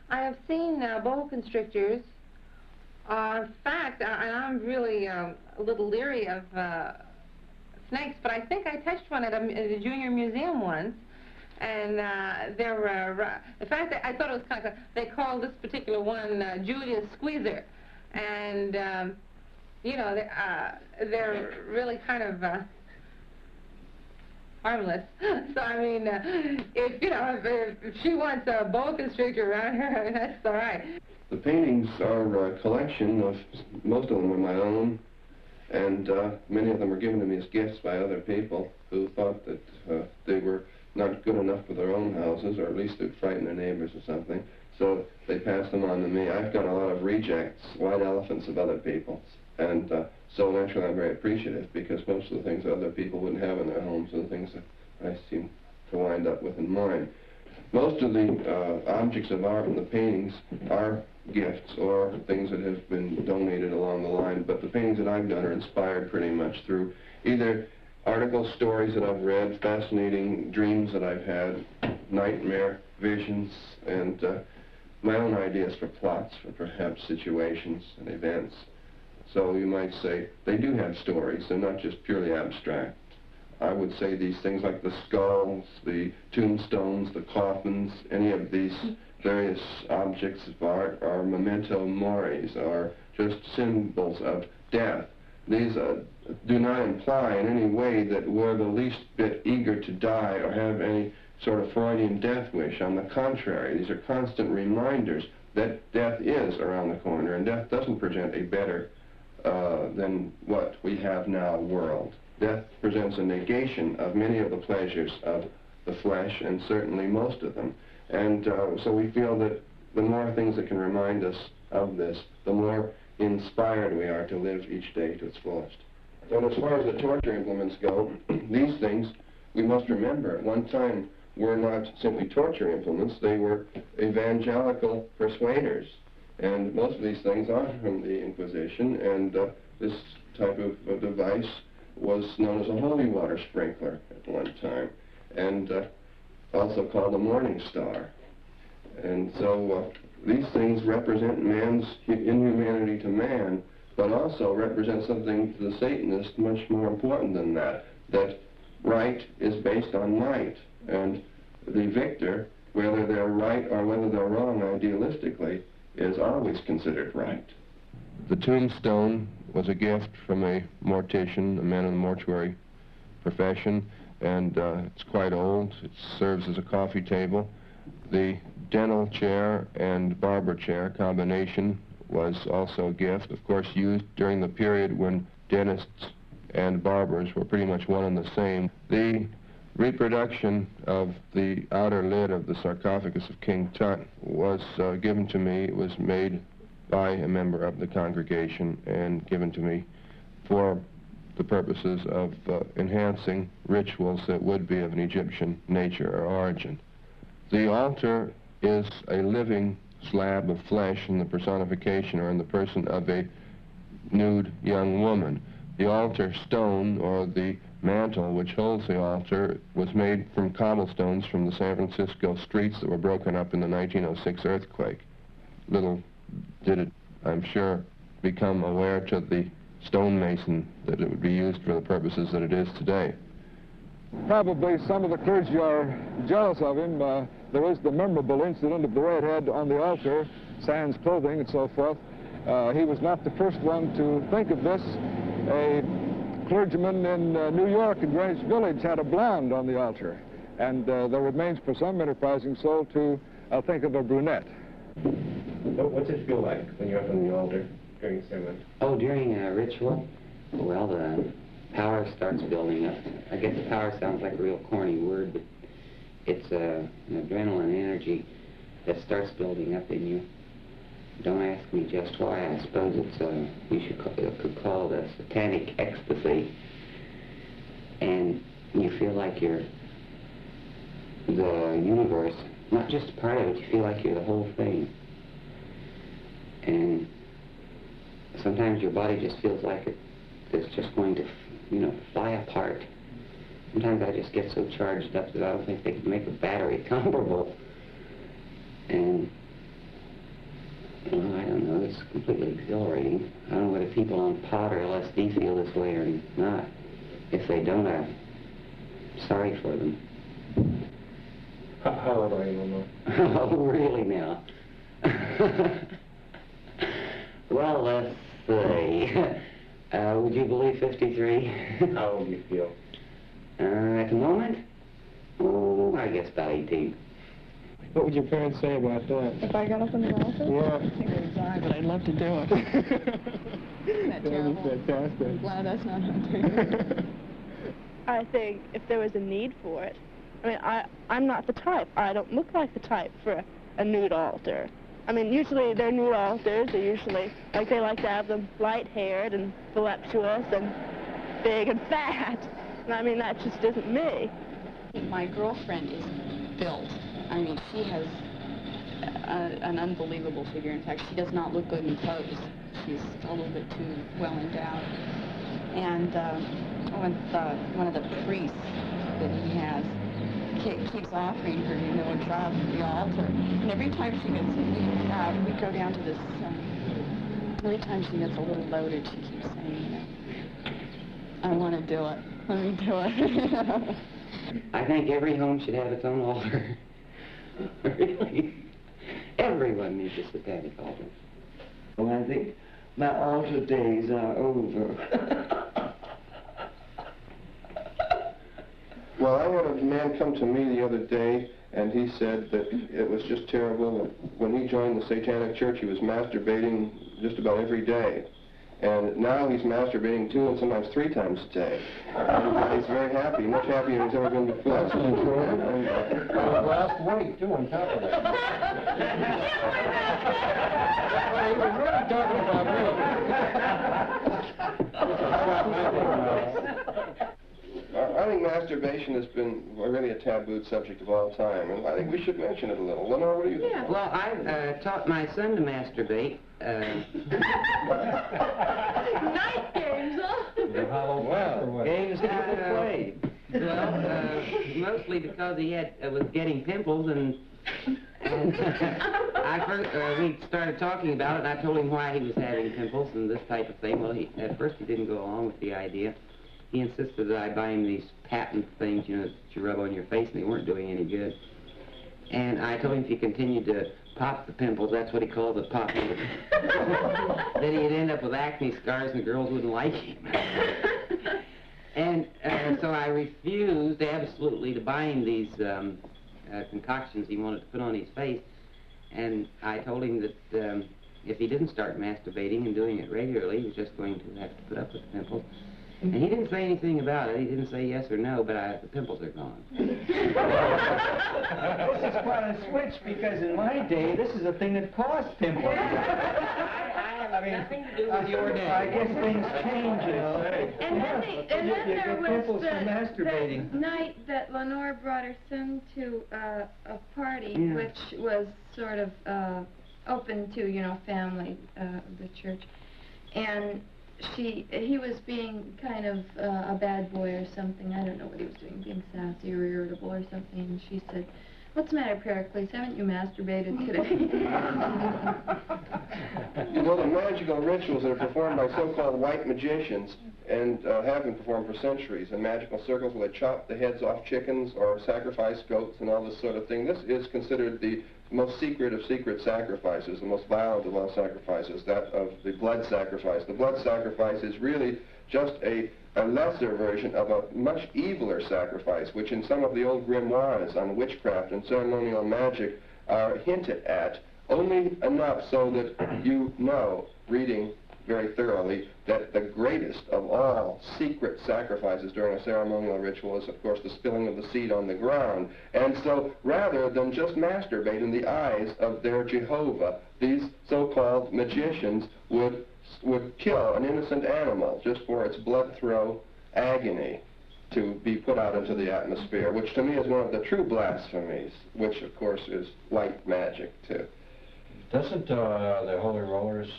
I have seen boa constrictors. In fact, I'm really a little leery of snakes, but I think I touched one at a junior museum once, and there were, in fact, I thought it was kind of, they called this particular one Julia's Squeezer, and, you know, they're really kind of harmless. So, I mean, if, you know, if she wants a boa constrictor around her, that's all right. The paintings are a collection of, most of them are my own, and many of them were given to me as gifts by other people who thought that they were not good enough for their own houses, or at least they'd frighten their neighbors or something. So they passed them on to me. I've got a lot of rejects, white elephants of other people, and so naturally I'm very appreciative, because most of the things other people wouldn't have in their homes are the things that I seem to wind up with in mine. Most of the objects of art in the paintings are gifts or things that have been donated along the line, but the paintings that I've done are inspired pretty much through either articles, stories that I've read, fascinating dreams that I've had, nightmare visions, and my own ideas for plots, for perhaps situations and events. So you might say they do have stories, they're not just purely abstract. I would say these things like the skulls, the tombstones, the coffins, any of these various objects of art are memento moris, are just symbols of death. These do not imply in any way that we're the least bit eager to die or have any sort of Freudian death wish. On the contrary, these are constant reminders that death is around the corner, and death doesn't present a better than what we have now world. Death presents a negation of many of the pleasures of the flesh, and certainly most of them. And so we feel that the more things that can remind us of this, the more inspired we are to live each day to its fullest. And as far as the torture implements go, these things, we must remember, at one time were not simply torture implements, they were evangelical persuaders. And most of these things are from the Inquisition, and this type of device was known as a holy water sprinkler at one time, and also called a morning star. And so these things represent man's inhumanity to man, but also represent something to the Satanist much more important than that, that right is based on might, and the victor, whether they're right or whether they're wrong idealistically, is always considered right. The tombstone was a gift from a mortician, a man in the mortuary profession, and it's quite old. It serves as a coffee table. The dental chair and barber chair combination was also a gift, of course used during the period when dentists and barbers were pretty much one and the same. The reproduction of the outer lid of the sarcophagus of King Tut was given to me. It was made by a member of the congregation and given to me for the purposes of enhancing rituals that would be of an Egyptian nature or origin. The altar is a living slab of flesh in the personification or in the person of a nude young woman. The altar stone, or the mantle which holds the altar, was made from cobblestones from the San Francisco streets that were broken up in the 1906 earthquake. Little did it, I'm sure, become aware to the stonemason that it would be used for the purposes that it is today. Probably some of the clergy are jealous of him. There is the memorable incident of the redhead on the altar, sans clothing and so forth. He was not the first one to think of this. A clergyman in New York, in Greenwich Village, had a blonde on the altar. And there remains for some enterprising soul to think of a brunette. What's it feel like when you're up on the altar during the ceremony? Oh, during a ritual? Well, the power starts building up. I guess the power sounds like a real corny word, but it's an adrenaline energy that starts building up in you. Don't ask me just why. I suppose it's you could call it a satanic ecstasy. And you feel like you're the universe, not just a part of it, you feel like you're the whole thing. And sometimes your body just feels like it's just going to, fly apart. sometimes I just get so charged up that I don't think they can make a battery comparable. And, well, I don't know, it's completely exhilarating. I don't know whether people on pot or LSD feel this way or not. If they don't, I'm sorry for them. How old are you, Mama? Oh, really now? Well, let's see. Would you believe 53? How old do you feel? At the moment? Oh, I guess about 18. What would your parents say about that? If I got up in the altar? Yeah. I think I would die, but I'd love to do it. Isn't that terrible? Fantastic. I'm glad that's not happening. I think if there was a need for it, I mean, I'm not the type. I don't look like the type for a nude altar. I mean, usually their nude altars are usually, like, they like to have them light-haired and voluptuous and big and fat. And I mean, that just isn't me. My girlfriend is built. I mean, she has an unbelievable figure. In fact, she does not look good in clothes. She's a little bit too well endowed. And one of the priests that he has keeps offering her, you know, a job at the altar. And every time she gets, we go down to this, every time she gets a little loaded, she keeps saying, you know, I want to do it. Let me do it. I think every home should have its own altar. Really. Everyone needs a satanic altar. Well, I think my altar days are over. Well, I had a man come to me the other day, and he said that it was just terrible. When he joined the Satanic Church, he was masturbating just about every day. And now he's masturbating 2 and sometimes 3 times a day. And he's very happy, much happier than he's ever been before. That's true. Last week, too, on top of that. He was really talking about me. I think masturbation has been really a tabooed subject of all time, and I think we should mention it a little. Lenore, what do you think? Yeah. Well, I taught my son to masturbate. Nice games, huh? Games to play. Well, mostly because he was getting pimples, and we started talking about it, and I told him why he was having pimples and this type of thing. Well, at first he didn't go along with the idea. He insisted that I buy him these patent things, you know, that you rub on your face, and they weren't doing any good. And I told him if he continued to pop the pimples, that's what he called the pop pimples, then he'd end up with acne scars and the girls wouldn't like him. And so I refused absolutely to buy him these concoctions he wanted to put on his face. And I told him that if he didn't start masturbating and doing it regularly, he was just going to have to put up with the pimples. And he didn't say anything about it. He didn't say yes or no, but the pimples are gone. This is quite a switch, because in my day, this is a thing that caused pimples. I mean, nothing to do with your day. I guess things change, you know. And then there was masturbating. the night that Lenore brought her son to a party, Yeah. which was sort of open to, you know, family, the church. And he was being kind of a bad boy or something. I don't know what he was doing, being sassy or irritable or something. And she said, "What's the matter, Pericles? Haven't you masturbated today?" Well, the magical rituals that are performed by so-called white magicians and have been performed for centuries in magical circles where they chop the heads off chickens or sacrifice goats and all this sort of thing. This is considered the most secret of secret sacrifices, the most violent of all sacrifices, that of the blood sacrifice. The blood sacrifice is really just a lesser version of a much eviler sacrifice, which in some of the old grimoires on witchcraft and ceremonial magic are hinted at, only enough so that you know, reading very thoroughly, that the greatest of all secret sacrifices during a ceremonial ritual is, of course, the spilling of the seed on the ground. And so, rather than just masturbate in the eyes of their Jehovah, these so-called magicians would kill an innocent animal just for its blood-throw agony to be put out into the atmosphere, which to me is one of the true blasphemies, which, of course, is white magic, too. Doesn't the Holy Rollers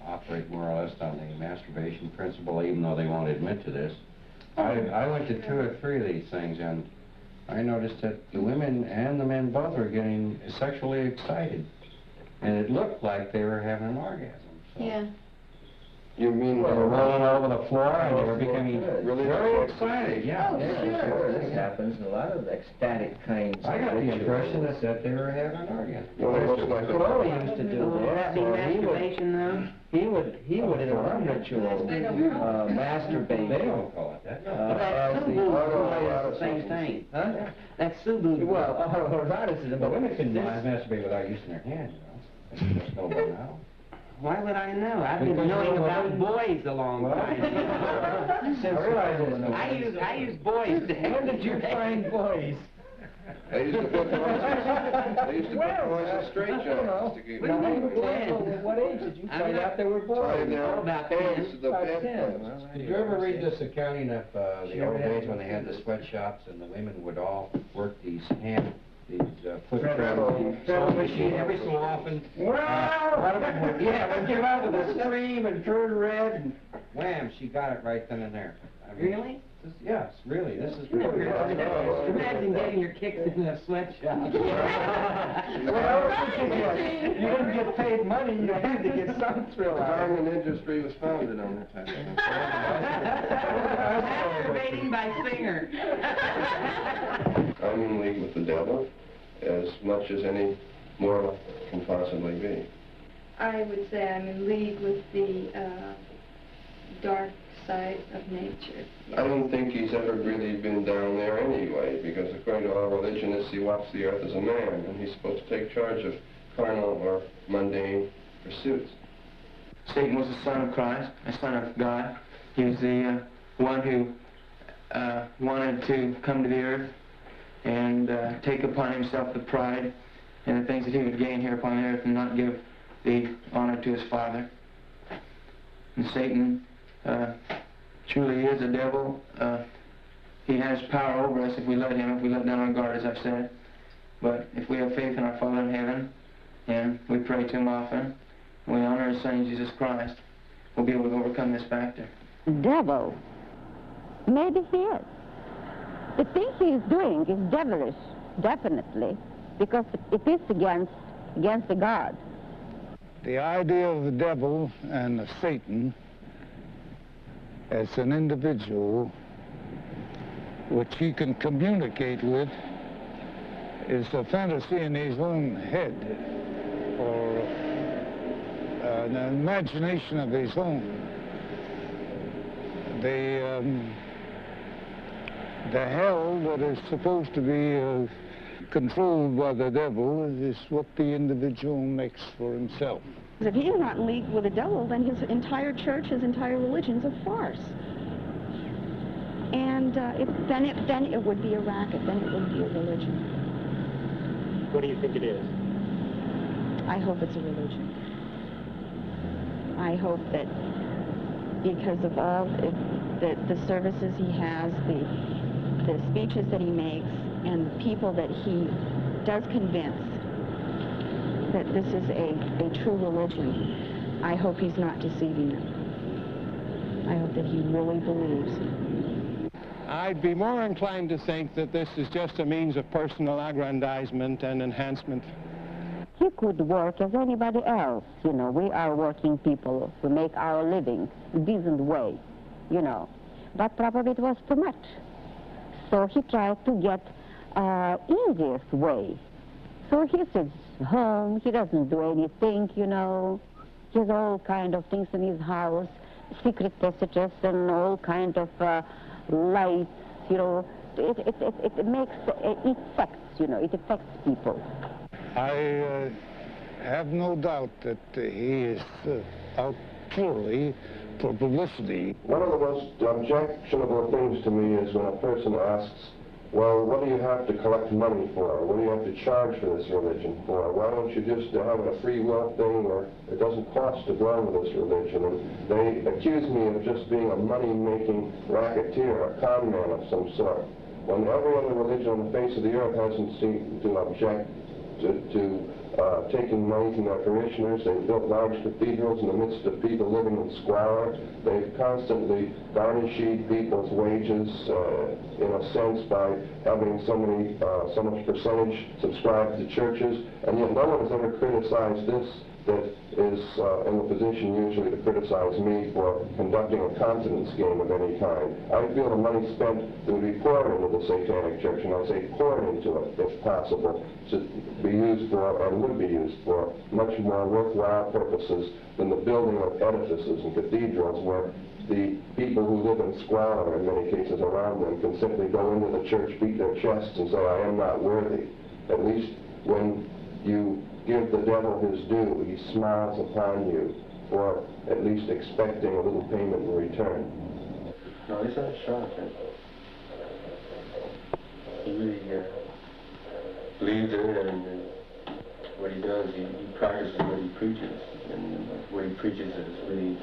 operate more or less on the masturbation principle, even though they won't admit to this? I went to 2 or 3 of these things, and I noticed that the women and the men both were getting sexually excited. And it looked like they were having an orgasm. So. Yeah. You mean They were rolling over the floor and they were becoming really very excited. Yeah, Sure, this happens in a lot of ecstatic kinds I got of the rituals. impression that they were having an orgasm. Well, it looks like Crowley used to do Would that be this. masturbation, though? He would in one ritual masturbate. They don't call it that. As the Subu is the same thing. Huh? That's Subu. Well, eroticism, but women can masturbate without using their hand, you know. They just know by now. Why would I know? I've been knowing about boys a long time. I use boys. When did you find boys? They used to put boys in straight jackets to keep them moving. What age did you find out there were boys? About 10. About 10. Did you ever read this accounting of the old days when they had the sweatshops and the women would all work these foot treadle machine every so often? One of them would, would give out with a scream and turn red, and wham, she got it right then and there. I mean, Really? Yes, really. This is really. Imagine getting your kicks in a sweatshop. You didn't get paid money, you had to get some thrill The out of it. diamond industry was founded on that type of thing. Masturbating by Singer. I'm in league with the devil as much as any mortal can possibly be. I would say I'm in league with the dark side of nature. I don't think he's ever really been down there anyway, because according to our religionists, he walks the earth as a man, and he's supposed to take charge of carnal or mundane pursuits. Satan was the son of Christ, a son of God. He was the one who wanted to come to the earth and take upon himself the pride and the things that he would gain here upon the earth and not give the honor to his Father. And Satan truly is a devil. He has power over us if we let him, if we let down our guard, as I've said. But if we have faith in our Father in heaven, and we pray to him often, we honor his Son, Jesus Christ, we'll be able to overcome this factor. Devil? Maybe he is. The thing he is doing is devilish, definitely, because it is against the God. The idea of the devil and of Satan as an individual which he can communicate with is a fantasy in his own head, or an imagination of his own. The hell that is supposed to be controlled by the devil is what the individual makes for himself. If he is not in league with the devil, then his entire church, his entire religion is a farce. And then it would be a racket, then it would be a religion. What do you think it is? I hope it's a religion. I hope that because of all the services he has, the speeches that he makes, and the people that he does convince that this is a true religion, I hope he's not deceiving them. I hope that he really believes. I'd be more inclined to think that this is just a means of personal aggrandizement and enhancement. He could work as anybody else, you know. We are working people. We make our living in a decent way, you know. But probably it was too much. So he tried to get easiest way. So he sits home, he doesn't do anything, you know. He has all kind of things in his house, secret passages and all kind of lights, you know. It makes effects, you know, it affects people. I have no doubt that he is out purely for publicity. One of the most objectionable things to me is when a person asks, well, what do you have to collect money for? What do you have to charge for this religion for? Why don't you just have a free will thing where it doesn't cost to belong to this religion? And they accuse me of just being a money-making racketeer, a con man of some sort, when every other religion on the face of the earth hasn't seemed to object to taking money from their parishioners. They've built large cathedrals in the midst of people living in squalor. They've constantly garnished people's wages, in a sense, by having so much percentage subscribed to churches, and yet no one has ever criticized this that is in the position usually to criticize me for conducting a continence game of any kind. I feel the money spent that would be poured into the Satanic Church, and I say poured into it, if possible, to be used for, and would be used for, much more worthwhile purposes than the building of edifices and cathedrals where the people who live in squalor, in many cases around them, can simply go into the church, beat their chests, and say, I am not worthy. At least when you give the devil his due, he smiles upon you for at least expecting a little payment in return. No, he's not shocked. He really believes it, and what he does, he practices what he preaches, and what he preaches is really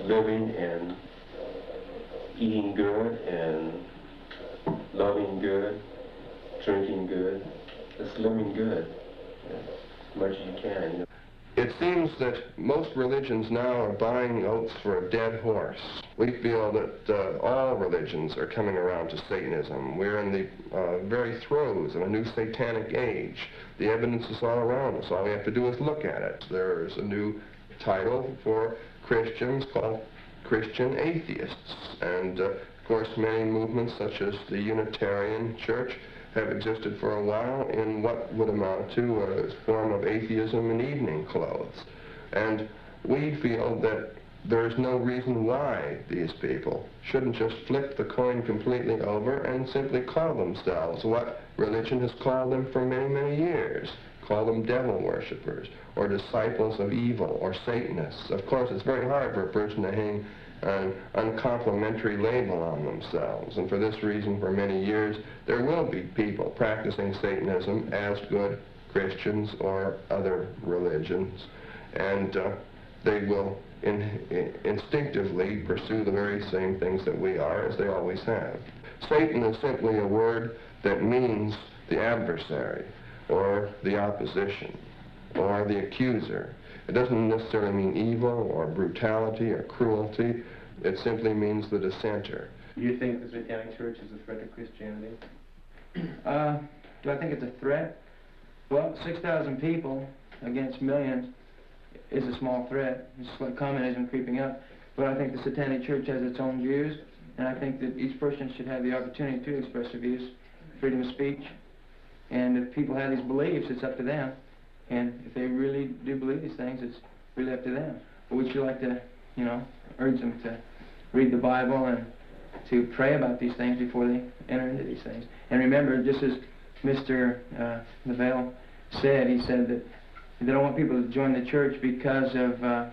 living and eating good and loving good, drinking good, just living good. As much as you can. It seems that most religions now are buying oats for a dead horse. We feel that all religions are coming around to Satanism. We're in the very throes of a new satanic age. The evidence is all around us. All we have to do is look at it. There's a new title for Christians called Christian atheists. And of course many movements such as the Unitarian Church have existed for a while in what would amount to a form of atheism in evening clothes. And we feel that there's no reason why these people shouldn't just flip the coin completely over and simply call themselves what religion has called them for many, many years. Call them devil worshippers, or disciples of evil, or Satanists. Of course, it's very hard for a person to hang an uncomplimentary label on themselves, and for this reason, for many years, there will be people practicing Satanism as good Christians or other religions, and they will instinctively pursue the very same things that we are, as they always have. Satan is simply a word that means the adversary, or the opposition, or the accuser. It doesn't necessarily mean evil, or brutality, or cruelty. It simply means the dissenter. Do you think the Satanic Church is a threat to Christianity? Do I think it's a threat? Well, 6,000 people against millions is a small threat. It's like communism creeping up. But I think the Satanic Church has its own views, and I think that each person should have the opportunity to express their views, freedom of speech. And if people have these beliefs, it's up to them. And if they really do believe these things, it's really up to them. But we should like to, urge them to read the Bible and to pray about these things before they enter into these things. And remember, just as Mr. LaVey said, he said that they don't want people to join the church because of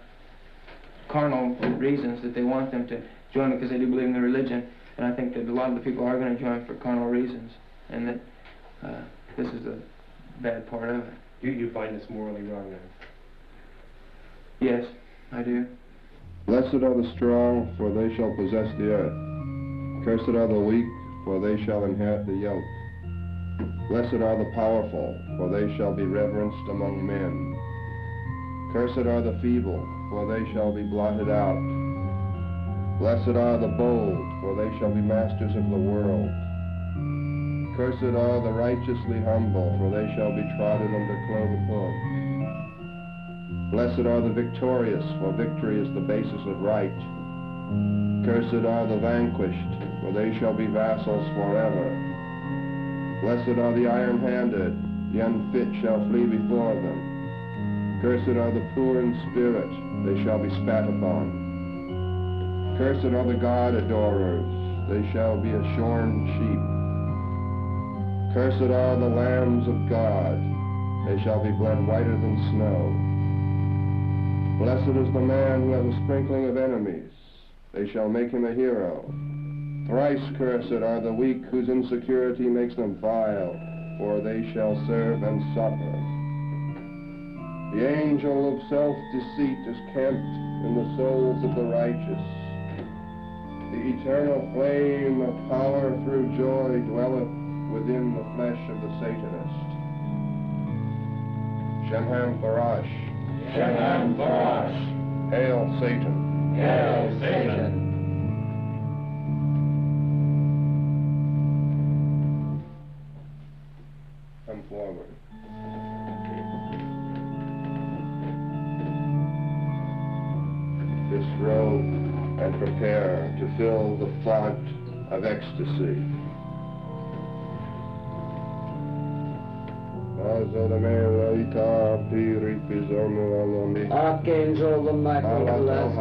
carnal reasons, that they want them to join because they do believe in the religion. And I think that a lot of the people are going to join for carnal reasons, and that this is a bad part of it. Do you find this morally wrong then? Yes, I do. Blessed are the strong, for they shall possess the earth. Cursed are the weak, for they shall inherit the yoke. Blessed are the powerful, for they shall be reverenced among men. Cursed are the feeble, for they shall be blotted out. Blessed are the bold, for they shall be masters of the world. Cursed are the righteously humble, for they shall be trodden under cloven hooves. Blessed are the victorious, for victory is the basis of right. Cursed are the vanquished, for they shall be vassals forever. Blessed are the iron-handed, the unfit shall flee before them. Cursed are the poor in spirit, they shall be spat upon. Cursed are the God adorers, they shall be a shorn sheep. Cursed are the lambs of God, they shall be bled whiter than snow. Blessed is the man who has a sprinkling of enemies, they shall make him a hero. Thrice cursed are the weak whose insecurity makes them vile, for they shall serve and suffer. The angel of self-deceit is camped in the souls of the righteous. The eternal flame of power through joy dwelleth within the flesh of the Satanist. Shemham Farash. Shemham Farash. Hail Satan. Hail Satan. Come forward. Disrobe and prepare to fill the font of ecstasy. Archangel the Michael blessed,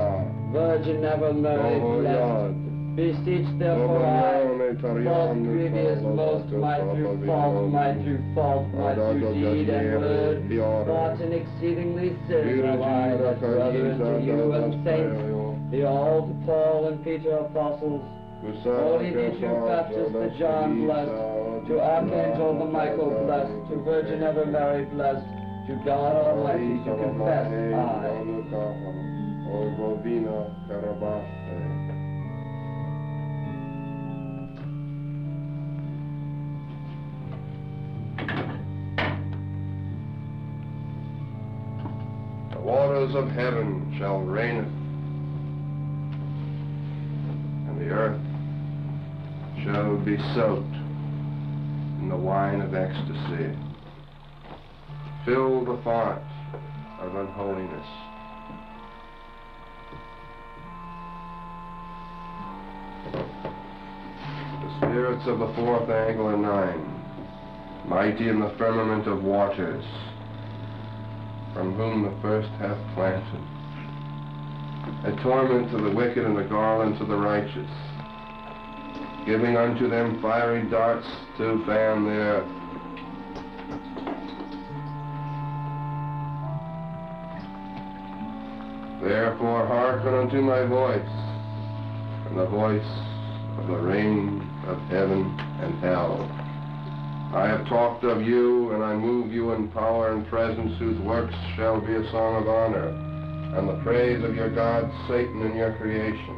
Virgin ever Mary blessed, beseech therefore I, false grievous most, my through fault, my through deed and word, thought and exceedingly sin, have I, that brother unto you and saints, the all to Paul and Peter apostles, Holy be to Baptist the John blessed, to Archangel the Michael blessed, to Virgin ever Mary blessed, to God Almighty to confess I. The waters of heaven shall reigneth, and the earth shall be soaked in the wine of ecstasy. Fill the font of unholiness. The spirits of the fourth angle are 9, mighty in the firmament of waters, from whom the first hath planted. A torment to the wicked and a garland to the righteous, giving unto them fiery darts to fan their Therefore hearken unto my voice, and the voice of the reign of heaven and hell. I have talked of you, and I move you in power and presence, whose works shall be a song of honor, and the praise of your God Satan in your creation.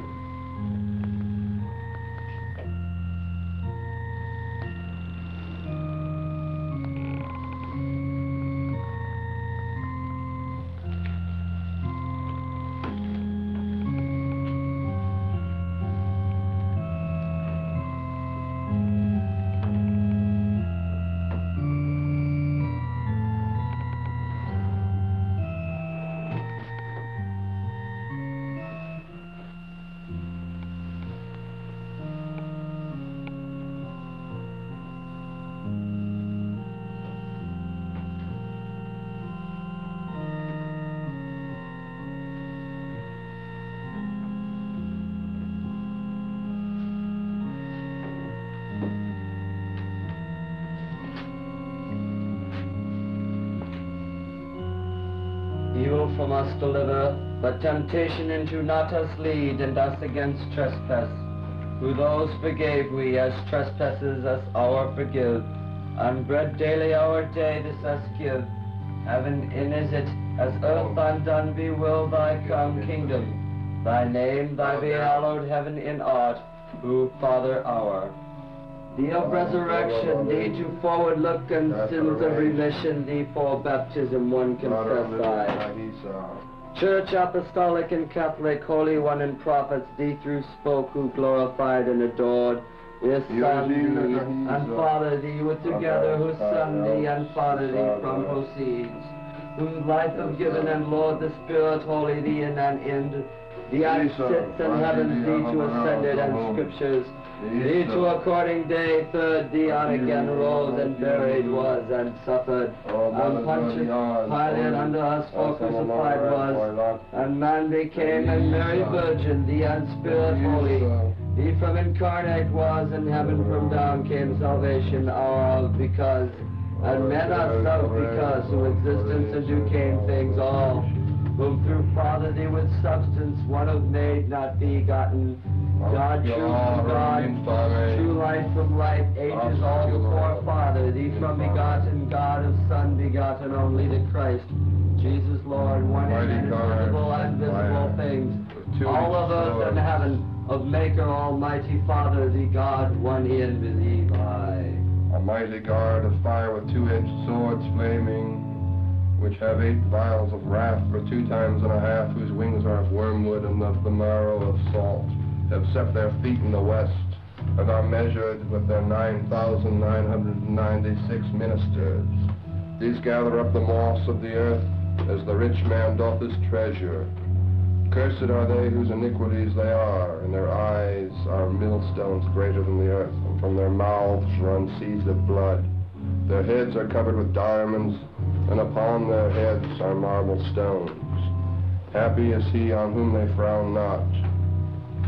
Evil from us deliver, but temptation into not us lead, and us against trespass. Who those forgave we, as trespasses us our forgive. And bread daily our day this us give. Heaven in is it, as earth undone be will thy come kingdom. Thy name, thy be hallowed, heaven in art, who Father our. Thee of resurrection, thee to forward look, and sins of remission, thee for baptism one confess I. Church apostolic and Catholic, holy one and prophets, thee through spoke, who glorified and adored. His Son thee, and Father thee, with together, whose Son thee, and Father thee from proceeds, whose life have given, and Lord the Spirit, holy thee in an end. Thee sits in heavens, thee to ascended, and scriptures, thee to according day, third, thee on again rose, and buried was, and suffered, and Pontius Pilate under us for crucified was, and man became, and Mary Virgin, thee and Spirit holy, thee from incarnate was, and heaven from down came salvation our of, because, and men ourselves because, who existence and do came things all, whom through Father thee with substance, one of made, not begotten, God, truth from God, true light from light, ages all before Father, thee from begotten, God of Son, begotten only the Christ, Jesus Lord, one in invisible and visible things, all of earth and heaven, of Maker Almighty Father, thee God, one in believe I. A mighty guard of fire with 2-edged swords flaming, which have 8 vials of wrath for 2 times and a half, whose wings are of wormwood and of the marrow of salt, have set their feet in the west, and are measured with their 9,996 ministers. These gather up the moss of the earth, as the rich man doth his treasure. Cursed are they whose iniquities they are, and their eyes are millstones greater than the earth, and from their mouths run seeds of blood. Their heads are covered with diamonds, and upon their heads are marble stones. Happy is he on whom they frown not.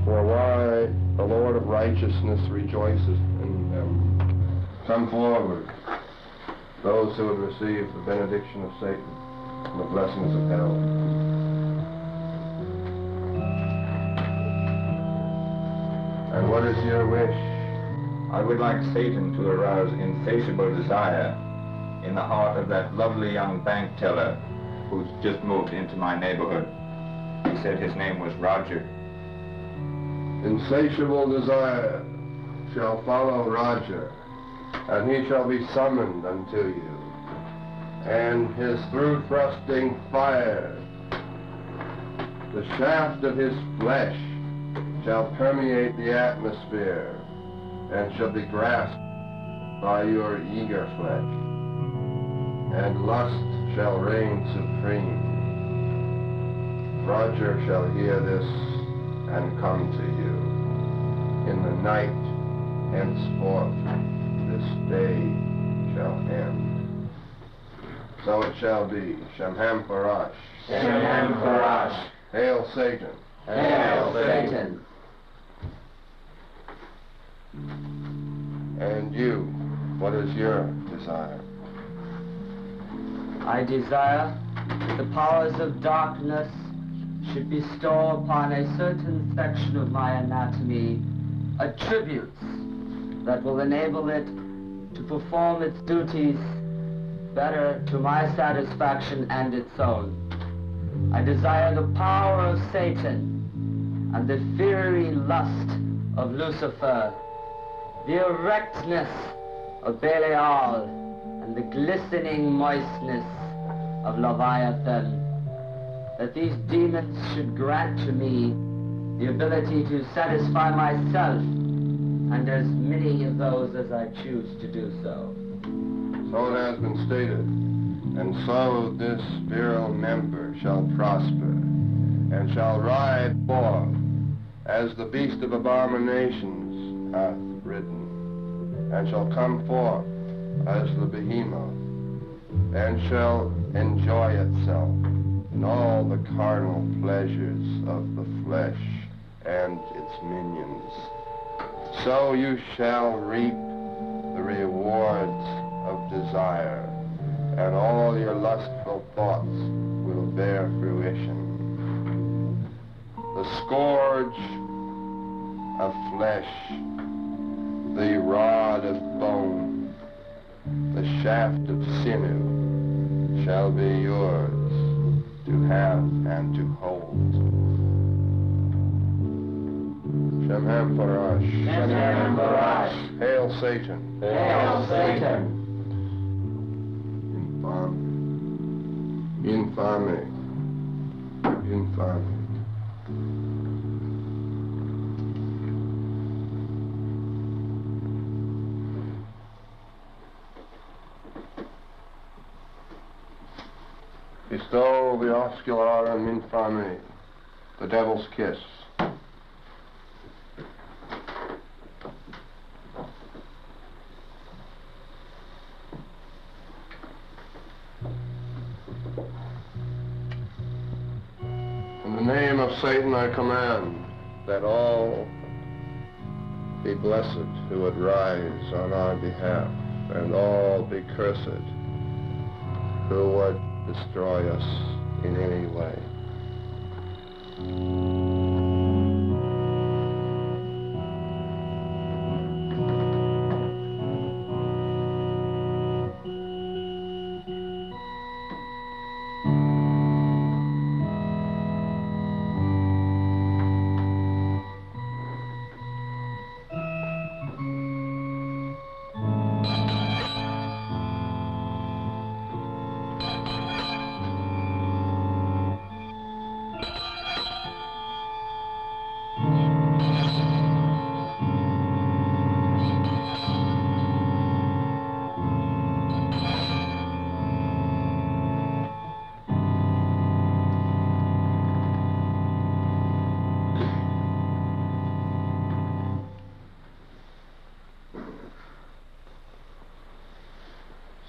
For why the Lord of righteousness rejoices in them. Come forward, those who would receive the benediction of Satan and the blessings of hell. And what is your wish? I would like Satan to arouse insatiable desire in the heart of that lovely young bank teller who's just moved into my neighborhood. He said his name was Roger. Insatiable desire shall follow Roger, and he shall be summoned unto you, and his through-thrusting fire, the shaft of his flesh, shall permeate the atmosphere, and shall be grasped by your eager flesh, and lust shall reign supreme. Roger shall hear this and come to you. In the night, henceforth, this day shall end. So it shall be. Shamham Parash. Shamham Parash. Hail Satan. Hail Satan. And you, what is your desire? I desire that the powers of darkness should bestow upon a certain section of my anatomy attributes that will enable it to perform its duties better to my satisfaction and its own. I desire the power of Satan and the fiery lust of Lucifer, the erectness of Belial, and the glistening moistness of Leviathan, that these demons should grant to me the ability to satisfy myself and as many of those as I choose to do so. So it has been stated, and so this virile member shall prosper, and shall ride forth, as the beast of abominations hath ridden, and shall come forth as the behemoth, and shall enjoy itself in all the carnal pleasures of the flesh and its minions. So you shall reap the rewards of desire, and all your lustful thoughts will bear fruition. The scourge of flesh, the rod of bone, the shaft of sinew shall be yours to have and to hold. Shamham Parash. Shamham Parash. Hail Satan. Hail Satan. Infamy. Infamy. Bestow the oscularum infamy, the devil's kiss. In the name of Satan I command that all be blessed who would rise on our behalf, and all be cursed who would destroy us in any way.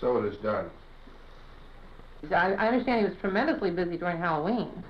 So it is done. I understand he was tremendously busy during Halloween.